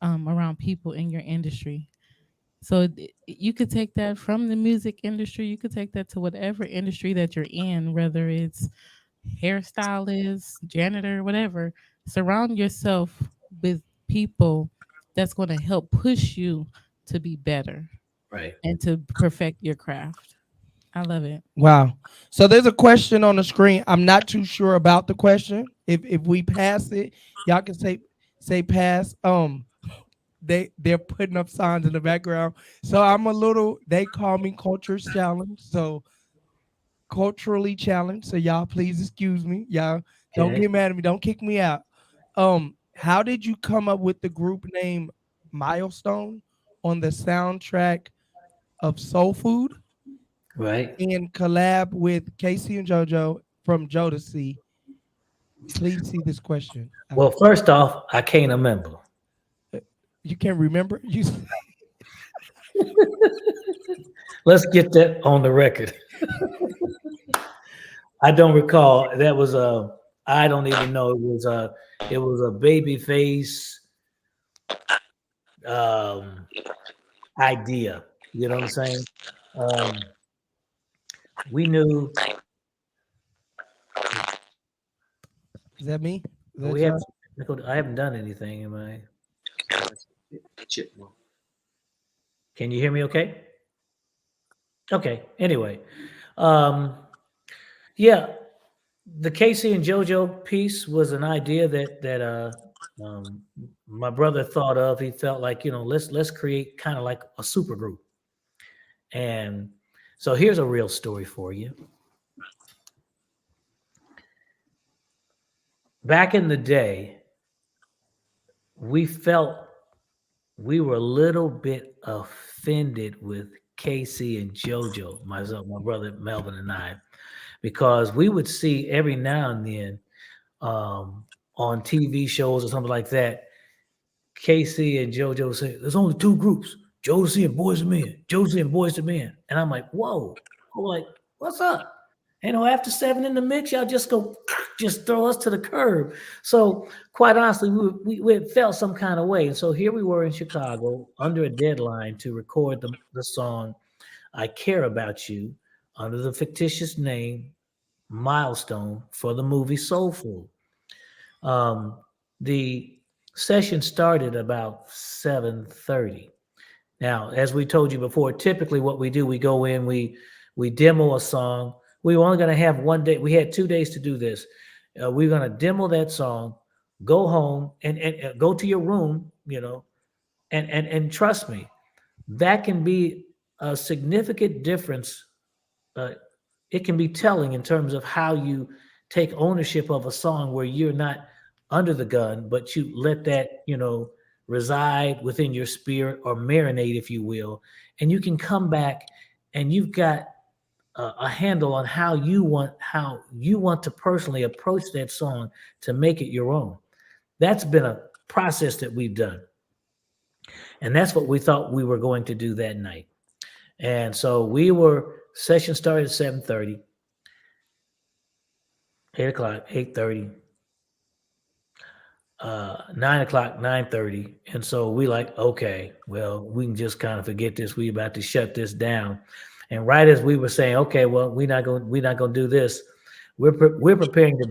around people in your industry. So you could take that from the music industry. You could take that to whatever industry that you're in, whether it's hairstylist, janitor, whatever. Surround yourself with people that's going to help push you to be better, right, and to perfect your craft. I love it. Wow. So there's a question on the screen. I'm not too sure about the question. If we pass it, y'all can say pass. They're putting up signs in the background. So they call me culture challenged. So culturally challenged. So y'all please excuse me. Y'all don't get mad at me. Don't kick me out. How did you come up with the group name Milestone on the soundtrack of Soul Food? right. And collab with Casey and JoJo from Jodeci. Please see this question. Well, first off, I can't remember. You can't remember? Let's get that on the record. I don't recall. That was I don't even know. It was a baby face idea. You know what I'm saying? We knew. Is that me? Is that I haven't done anything. Am I? Chipmunk. Can you hear me okay? Okay. Anyway, yeah, the Casey and JoJo piece was an idea that my brother thought of. He felt like, let's create kind of like a super group. And so here's a real story for you. Back in the day, we felt we were a little bit offended with Casey and JoJo, myself, my brother Melvin, and I, because we would see every now and then on TV shows or something like that, Casey and JoJo say, "There's only two groups, Jodeci and Boyz II Men, Jodeci and Boyz II Men." And I'm like, whoa. I'm like, what's up? After 7 in the mix, y'all just throw us to the curb. So quite honestly, we felt some kind of way. And so here we were in Chicago under a deadline to record the song "I Care About You" under the fictitious name Milestone for the movie Soul Food. The session started about 7:30. Now, as we told you before, typically what we do, we go in, we demo a song. We were only going to have one day. We had 2 days to do this. We're going to demo that song, go home and go to your room, and trust me, that can be a significant difference. It can be telling in terms of how you take ownership of a song where you're not under the gun, but you let that, reside within your spirit or marinate, if you will, and you can come back and you've got a handle on how you want to personally approach that song to make it your own. That's been a process that we've done. And that's what we thought we were going to do that night. And so session started at 7:30, 8 o'clock, 8:30, 9 o'clock, 9:30. And so we like, okay, well, we can just kind of forget this. We about to shut this down. And right as we were saying, okay, well, we're not going to do this. We're preparing to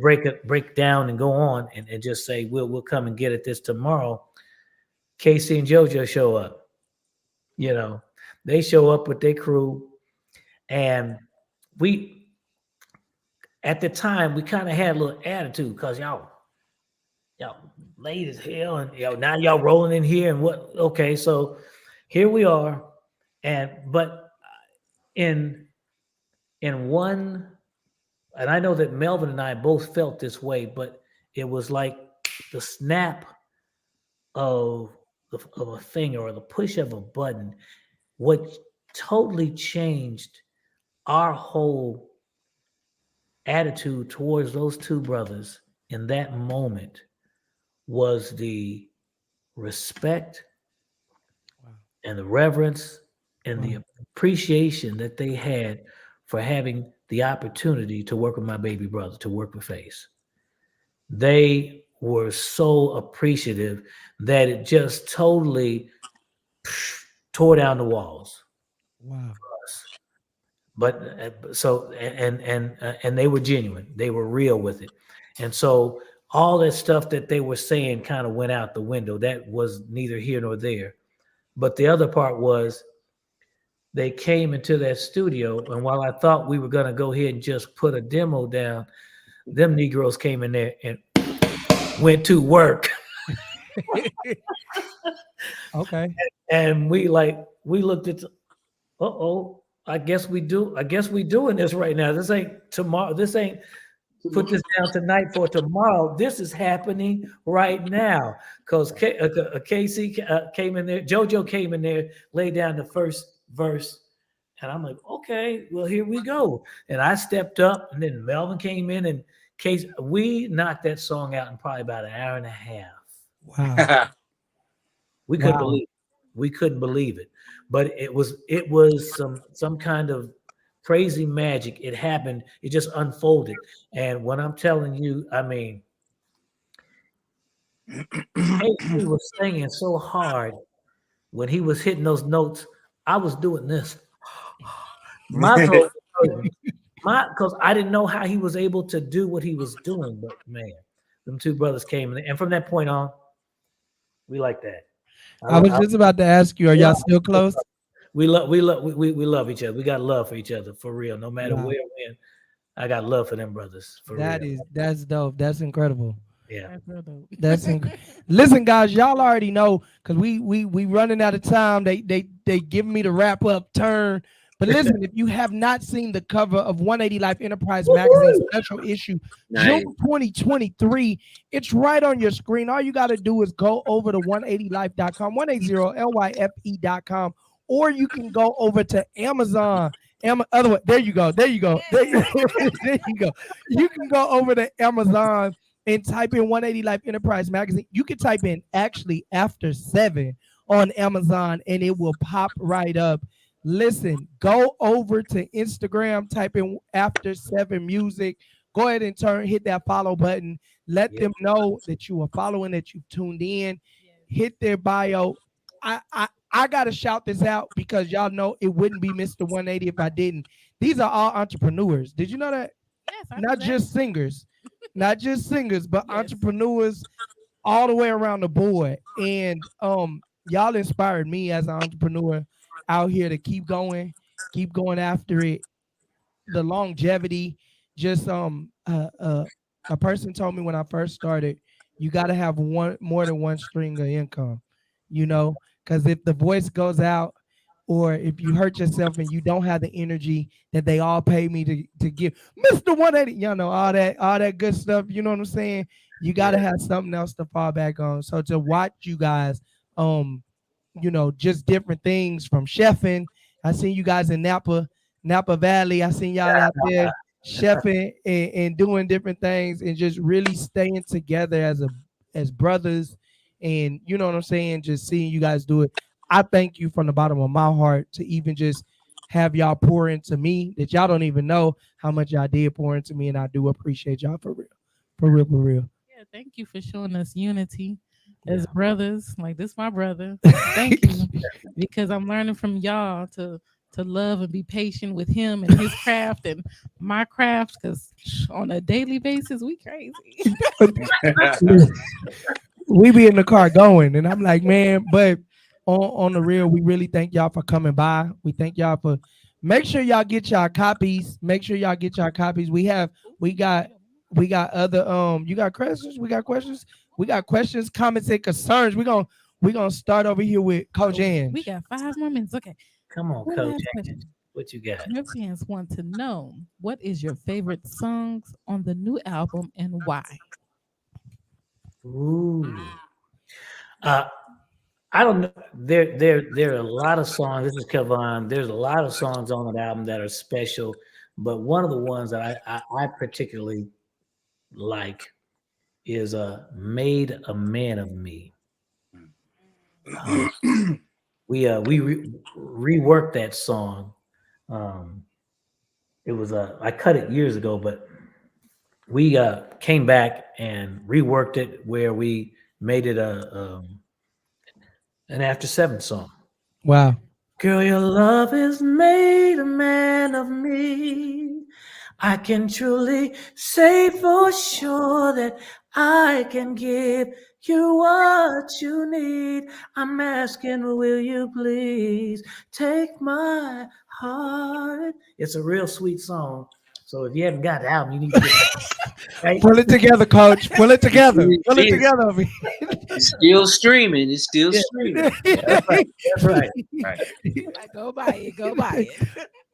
break down and go on and just say, we'll come and get at this tomorrow. Casey and JoJo show up. They show up with their crew. And at the time, we kind of had a little attitude because y'all late as hell. And now y'all rolling in here and what? Okay, so here we are. But in one, and I know that Melvin and I both felt this way, but it was like the snap of a thing or the push of a button. What totally changed our whole attitude towards those two brothers in that moment was the respect and the reverence and the appreciation that they had for having the opportunity to work with my baby brother, to work with Face. They were so appreciative that it just totally tore down the walls. Wow. But so and they were genuine. They were real with it. And so all that stuff that they were saying kind of went out the window. That was neither here nor there. But the other part was they came into that studio, and while I thought we were going to go ahead and just put a demo down, them Negroes came in there and went to work. Okay. And we looked at, I guess we doing this right now. This ain't tomorrow. This ain't put this down tonight for tomorrow. This is happening right now. Because Casey came in there, JoJo came in there, laid down the first verse, and I'm like, okay, well, here we go. And I stepped up, and then Melvin came in, and Casey, we knocked that song out in probably about an hour and a half. Wow. We couldn't believe it. We couldn't believe it. But it was some kind of crazy magic. It happened. It just unfolded. And when I'm telling you, I mean, he was singing so hard when he was hitting those notes. I was doing this. My throat, because I didn't know how he was able to do what he was doing. But man, them two brothers came in, and from that point on, we like that. I was just about to ask you, are y'all still close? We love each other. We got love for each other for real. No matter where, when, I got love for them brothers. For real. That's dope. That's incredible. Yeah. That's listen, guys, y'all already know because we running out of time. They giving me the wrap up turn. But listen, if you have not seen the cover of 180 Life Enterprise Magazine special issue, June 2023, it's right on your screen. All you got to do is go over to 180life.com, 180lyfe.com, or you can go over to Amazon. Other way, there you go. There you go. There you go. You can go over to Amazon and type in 180 Life Enterprise Magazine. You can type in actually After 7 on Amazon, and it will pop right up. Listen, go over to Instagram, type in After 7 Music. Go ahead and hit that follow button. Let them know that you are following, that you've tuned in. Hit their bio. I gotta shout this out because y'all know it wouldn't be Mr. 180 if I didn't. These are all entrepreneurs. Did you know that? Yes, not just singers, but entrepreneurs all the way around the board. And y'all inspired me as an entrepreneur out here to keep going after it. The longevity, just a person told me when I first started, you got to have more than one string of income, because if the voice goes out or if you hurt yourself and you don't have the energy that they all pay me to give, Mr. 180, all that good stuff, you know what I'm saying? You got to have something else to fall back on. So to watch you guys, just different things from chefing. I seen you guys in Napa Valley. I seen y'all out there chefing and doing different things and just really staying together as brothers. And you know what I'm saying? Just seeing you guys do it. I thank you from the bottom of my heart to even just have y'all pour into me that y'all don't even know how much y'all did pour into me. And I do appreciate y'all for real. For real. Yeah, thank you for showing us unity as brothers. Like, this my brother. Thank you. Because I'm learning from y'all to love and be patient with him and his craft and my craft, because on a daily basis we crazy. We be in the car going and I'm like, man, but on the real, we really thank y'all for coming by. We thank y'all for make sure y'all get y'all copies. We got other you got questions? We got questions. We got questions, comments, and concerns. We're gonna start over here with Coach Ange. We got 5 more minutes. Okay. Come on, Coach Ange. What you got? Your fans want to know what is your favorite songs on the new album and why. Ooh. Uh, I don't know. There are a lot of songs. This is Kevon. There's a lot of songs on the album that are special, but one of the ones that I particularly like is "Made a Man of Me." We reworked that song. It was I cut it years ago, but we came back and reworked it where we made it an After Seven song. Wow. Girl, your love has made a man of me. I can truly say for sure that I can give you what you need. I'm asking, will you please take my heart? It's a real sweet song. So if you haven't got the album, you need to get it. Right? Pull it together, coach. Pull it together. Pull it together. It's still streaming. It's still streaming. That's right. That's right. Go buy it. Go buy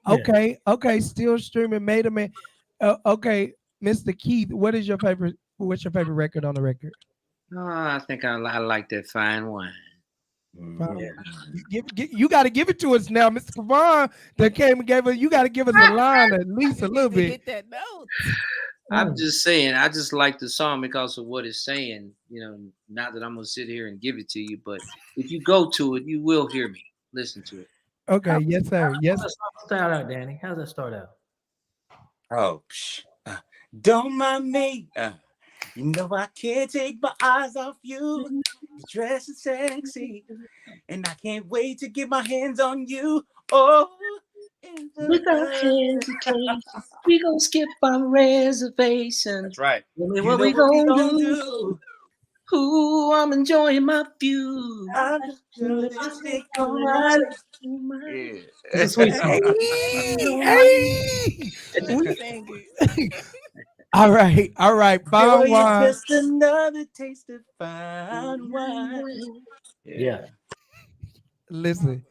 it. Okay. Still streaming. Made a Man. Okay, Mr. Keith, what's your favorite record on the record? I think I like that Fine Wine. You got to give it to us now, Mr. Kevon. That came and gave us. You got to give us a line at least a little bit. Get that note. I'm just saying, I just like the song because of what it's saying. Not that I'm gonna sit here and give it to you, but if you go to it, you will hear me. Listen to it. Okay, yes, sir. Yes. How's that start out, Danny? How's that start out? Oh, don't mind me. You know I can't take my eyes off you. You're dressed sexy, and I can't wait to get my hands on you. Oh, without hesitation, we gonna skip our reservation. That's right. What we gonna do? Ooh, I'm enjoying my view. I'm just alright. Yeah. It's a sweet song. All right. Fine Wine. Just another taste of fine wine. Yeah. Listen.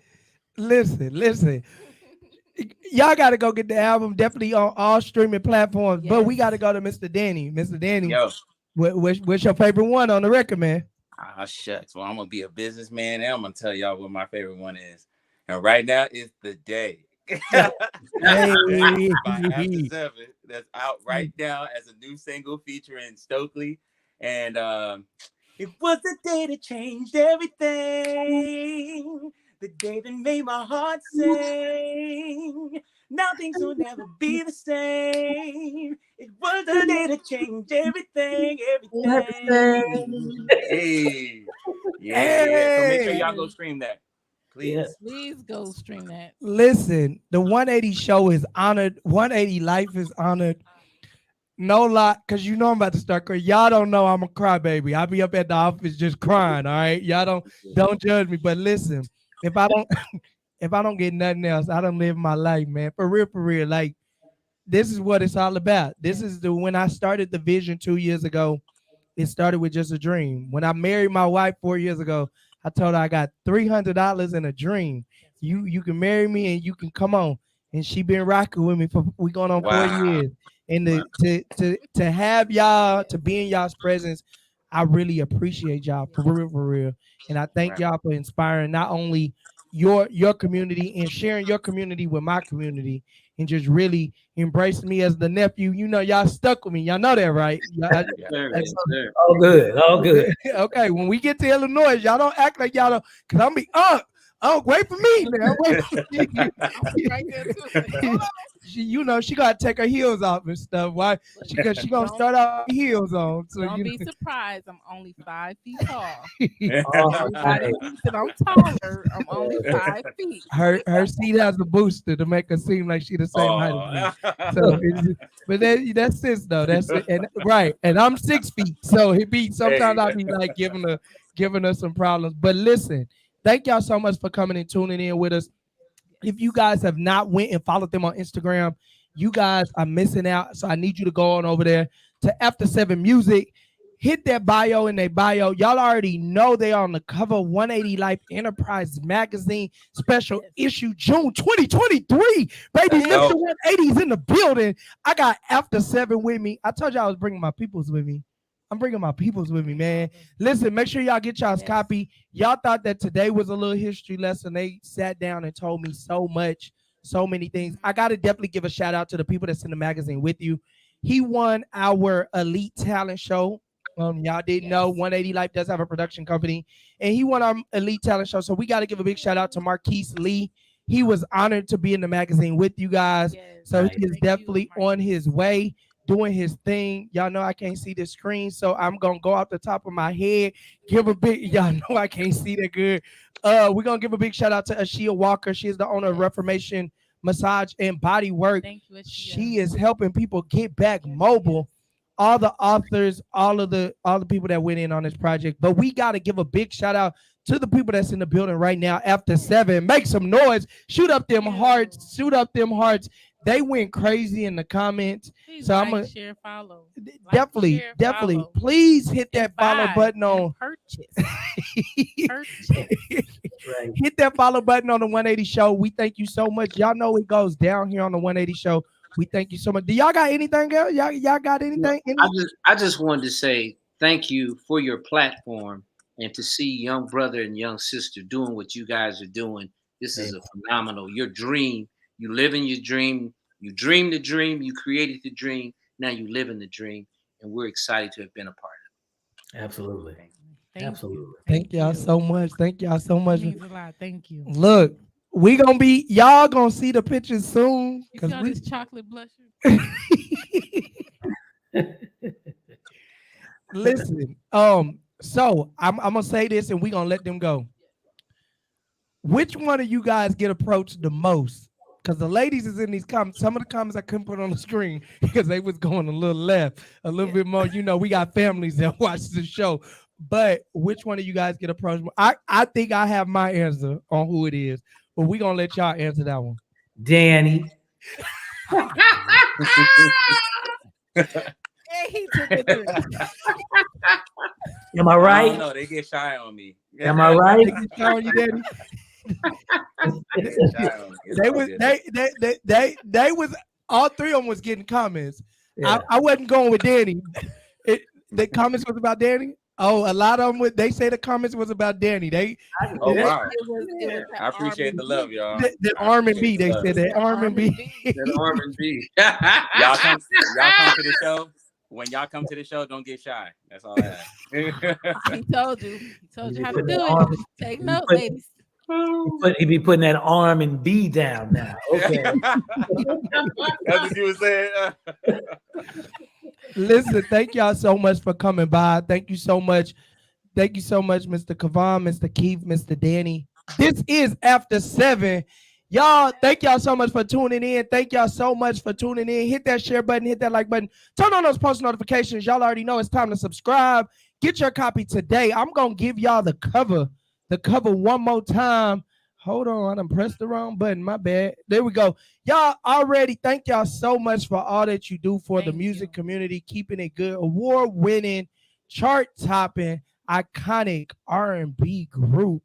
Y'all got to go get the album. Definitely on all streaming platforms. Yes. But we got to go to Mr. Danny. Mr. Danny. Yo. What's your favorite one on the record, man? Shucks. Well, I'm gonna be a businessman and I'm gonna tell y'all what my favorite one is. And right now it's The Day. By After Seven. That's out right now as a new single featuring Stokely. And it was the day that changed everything. The day that made my heart sing. Now things will never be the same. It was the day that changed everything. Hey. Yeah. So make sure y'all go stream that. Please go stream that. Listen, the 180 show is honored. 180 Life is honored. No lie, because I'm about to start crying. Y'all don't know I'm a crybaby. I'll be up at the office just crying, all right? Y'all don't judge me. But listen, if I don't get nothing else, I don't live my life, man. For real. Like, this is what it's all about. This is when I started the vision 2 years ago, it started with just a dream. When I married my wife 4 years ago, I told her I got $300 in a dream. You can marry me and you can come on. And she been rocking with me we going on 4 years. And to have y'all, to be in y'all's presence, I really appreciate y'all for real. And I thank y'all for inspiring not only your community and sharing your community with my community and just really embracing me as the nephew. Y'all stuck with me. Y'all know that, right? All good. Okay, when we get to Illinois, y'all don't act like y'all don't, because I'm be wait for me now. Wait for me. She gotta take her heels off and stuff. Why? Because she gonna start out with heels on. So don't be surprised. I'm only 5 feet tall. Everybody thinks that I'm taller. I'm only 5 feet. Her seat has a booster to make her seem like she the same height as me. So, but that's sis though. That's it. And right. And I'm 6 feet. So it be sometimes I'll be like giving her some problems. But listen, thank y'all so much for coming and tuning in with us. If you guys have not went and followed them on Instagram, you guys are missing out. So I need you to go on over there to After 7 Music. Hit that bio in their bio. Y'all already know they are on the cover of 180 Life Enterprise Magazine special issue June 2023. Baby, Mr. 180's in the building. I got After 7 with me. I told you I was bringing my peoples with me. I'm bringing my peoples with me, man. Listen, make sure y'all get y'all's copy. Y'all thought that today was a little history lesson. They sat down and told me so much, so many things. I got to definitely give a shout out to the people that's in the magazine with you. He won our Elite Talent Show. Y'all didn't know 180 Life does have a production company, and he won our Elite Talent Show. So we got to give a big shout out to Marquise Lee. He was honored to be in the magazine with you guys. So he is definitely on his way, doing his thing. Y'all know I can't see the screen, so I'm gonna go off the top of my head. Give a big, y'all know I can't see that good. We're gonna give a big shout out to Ashia Walker. She is the owner of Reformation Massage and Body Work. Thank you, Ashia. She is helping people get back mobile. All the authors, all the people that went in on this project. But we got to give a big shout out to the people that's in the building right now. After 7, make some noise. Shoot up them hearts. Shoot up them hearts. They went crazy in the comments. Please so like, I'm gonna share, follow. definitely, Share, definitely. follow. Please hit that follow Buy button and on. purchase. Purchase. Right. Hit that follow button on the 180 Show. We thank you so much. Y'all know it goes down here on the 180 Show. We thank you so much. Do y'all got anything else? Y'all got anything? I just wanted to say thank you for your platform, and to see young brother and young sister doing what you guys are doing. This is a phenomenal. Your dream. You live in your dream. You dreamed the dream. You created the dream. Now you live in the dream, and we're excited to have been a part of it. Absolutely. Absolutely. Thank y'all so much. Thank y'all so much. Means a lot. Thank you. Look, we gonna be, y'all gonna see the pictures soon. You see all this chocolate blusher? Listen, so I'm gonna say this and we gonna let them go. Which one of you guys get approached the most? Because the ladies is in these comments. Some of the comments I couldn't put on the screen because they was going a little left, a little bit more. You know, we got families that watch the show. But which one of you guys get approached? I think I have my answer on who it is, but we gonna let y'all answer that one. Danny. He took it there. Am I right? No, they get shy on me. Am I right? They get shy on you, Daddy? They get shy on me. It's They all was good. they was all three of them was getting comments. Yeah. I wasn't going with Danny. The comments was about Danny. Oh, a lot of them they say the comments was about Danny. Oh wow! It was I appreciate the love, y'all. The arm and B. They said that arm and B. That R&B. Y'all come to the show. When y'all come to the show, don't get shy. That's all I ask. He told you. He told you how to Put do the it. arm- Take you note, put- ladies. He be putting that arm and B down now. Okay. That's what you were saying. Listen, thank y'all so much for coming by. Thank you so much. Thank you so much, Mr. Kavan, Mr. Keith, Mr. Danny. This is After 7. Y'all, thank y'all so much for tuning in. Thank y'all so much for tuning in. Hit that share button, hit that like button. Turn on those post notifications. Y'all already know it's time to subscribe. Get your copy today. I'm going to give y'all the cover one more time. Hold on, I done pressed the wrong button. My bad. There we go. Y'all already, thank y'all so much for all that you do for the music community, keeping it good. Award-winning, chart-topping, iconic R&B group.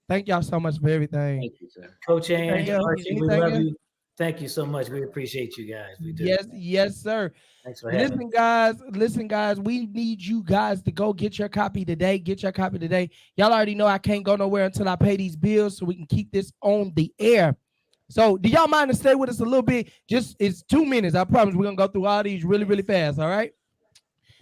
Thank y'all so much for everything. Thank you, sir. Coach Ange, Anything Archie, we else? love you. Thank you so much. We appreciate you guys. We do. Yes, sir. Thanks for having me. Listen, guys, we need you guys to go get your copy today. Get your copy today. Y'all already know I can't go nowhere until I pay these bills so we can keep this on the air. So do y'all mind to stay with us a little bit? It's 2 minutes. I promise we're going to go through all these really, really fast, all right?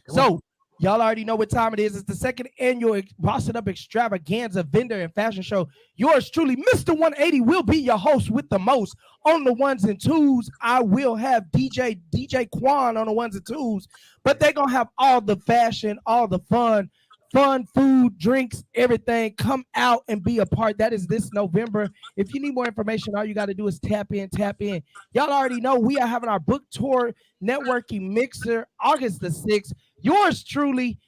So y'all already know what time it is. It's the second annual Boss It Up Extravaganza Vendor and Fashion Show. Yours truly, Mr. 180, will be your host with the most on the ones and twos. I will have DJ Quan on the ones and twos, but they're going to have all the fashion, all the fun, food, drinks, everything. Come out and be a part. That is this November. If you need more information, all you got to do is tap in. Y'all already know we are having our book tour networking mixer August the 6th. Yours truly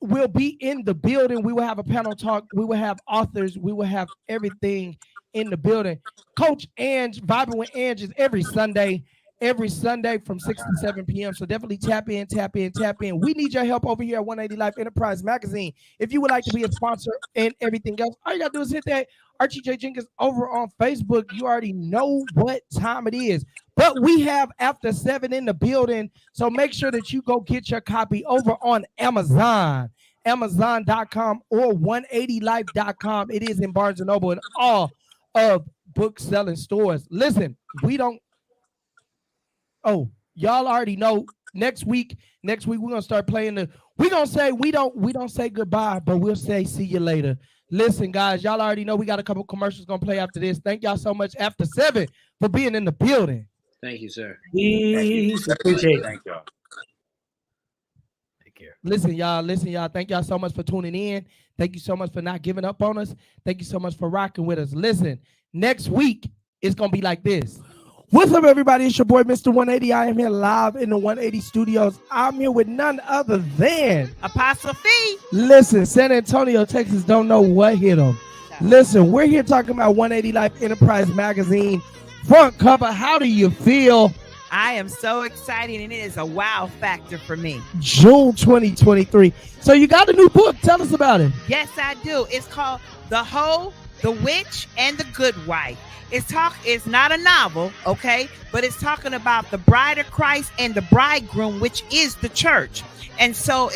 will be in the building. We will have a panel talk. We will have authors. We will have everything in the building. Coach Ange, Vibing with Ange is every Sunday. every Sunday from 6 to 7 p.m. So definitely tap in, tap in, tap in. We need your help over here at 180 Life Enterprise Magazine. If you would like to be a sponsor and everything else, all you got to do is hit that Archie J. Jenkins over on Facebook. You already know what time it is. But we have After 7 in the building. So make sure that you go get your copy over on Amazon. Amazon.com or 180life.com. It is in Barnes & Noble and all of book selling stores. Listen, we don't. Oh, y'all already know. Next week we're gonna start playing we're gonna say we don't say goodbye, but we'll say see you later. Listen, guys, y'all already know we got a couple commercials gonna play after this. Thank y'all so much, After 7, for being in the building. Thank you, sir. Peace. Appreciate it. Thank y'all. Take care. Listen, y'all. Thank y'all so much for tuning in. Thank you so much for not giving up on us. Thank you so much for rocking with us. Listen, next week it's gonna be like this. What's up, everybody? It's your boy, Mr. 180. I am here live in the 180 studios. I'm here with none other than Apostle Fee. Listen, San Antonio, Texas don't know what hit them. Listen, we're here talking about 180 Life Enterprise Magazine front cover. How do you feel? I am so excited, and it is a wow factor for me. June 2023. So you got a new book. Tell us about it. Yes, I do. It's called The Hoe, the Witch, and the Good Wife. It's not a novel, okay, but it's talking about the bride of Christ and the bridegroom, which is the church. And so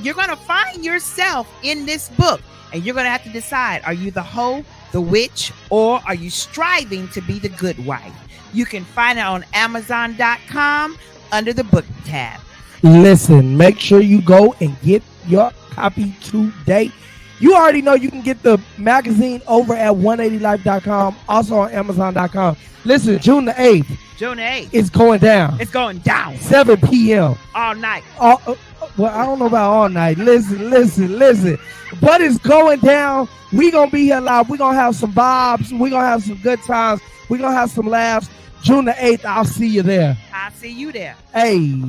you're gonna find yourself in this book, and you're gonna have to decide: are you the hoe, the witch, or are you striving to be the good wife? You can find it on Amazon.com under the book tab. Listen, make sure you go and get your copy today. You already know you can get the magazine over at 180life.com, also on Amazon.com. Listen, June the 8th. June the 8th. It's going down. It's going down. 7 p.m. All night. Well, I don't know about all night. Listen. But it's going down. We're going to be here live. We're going to have some vibes. We're going to have some good times. We're going to have some laughs. June the 8th, I'll see you there. I'll see you there. Hey.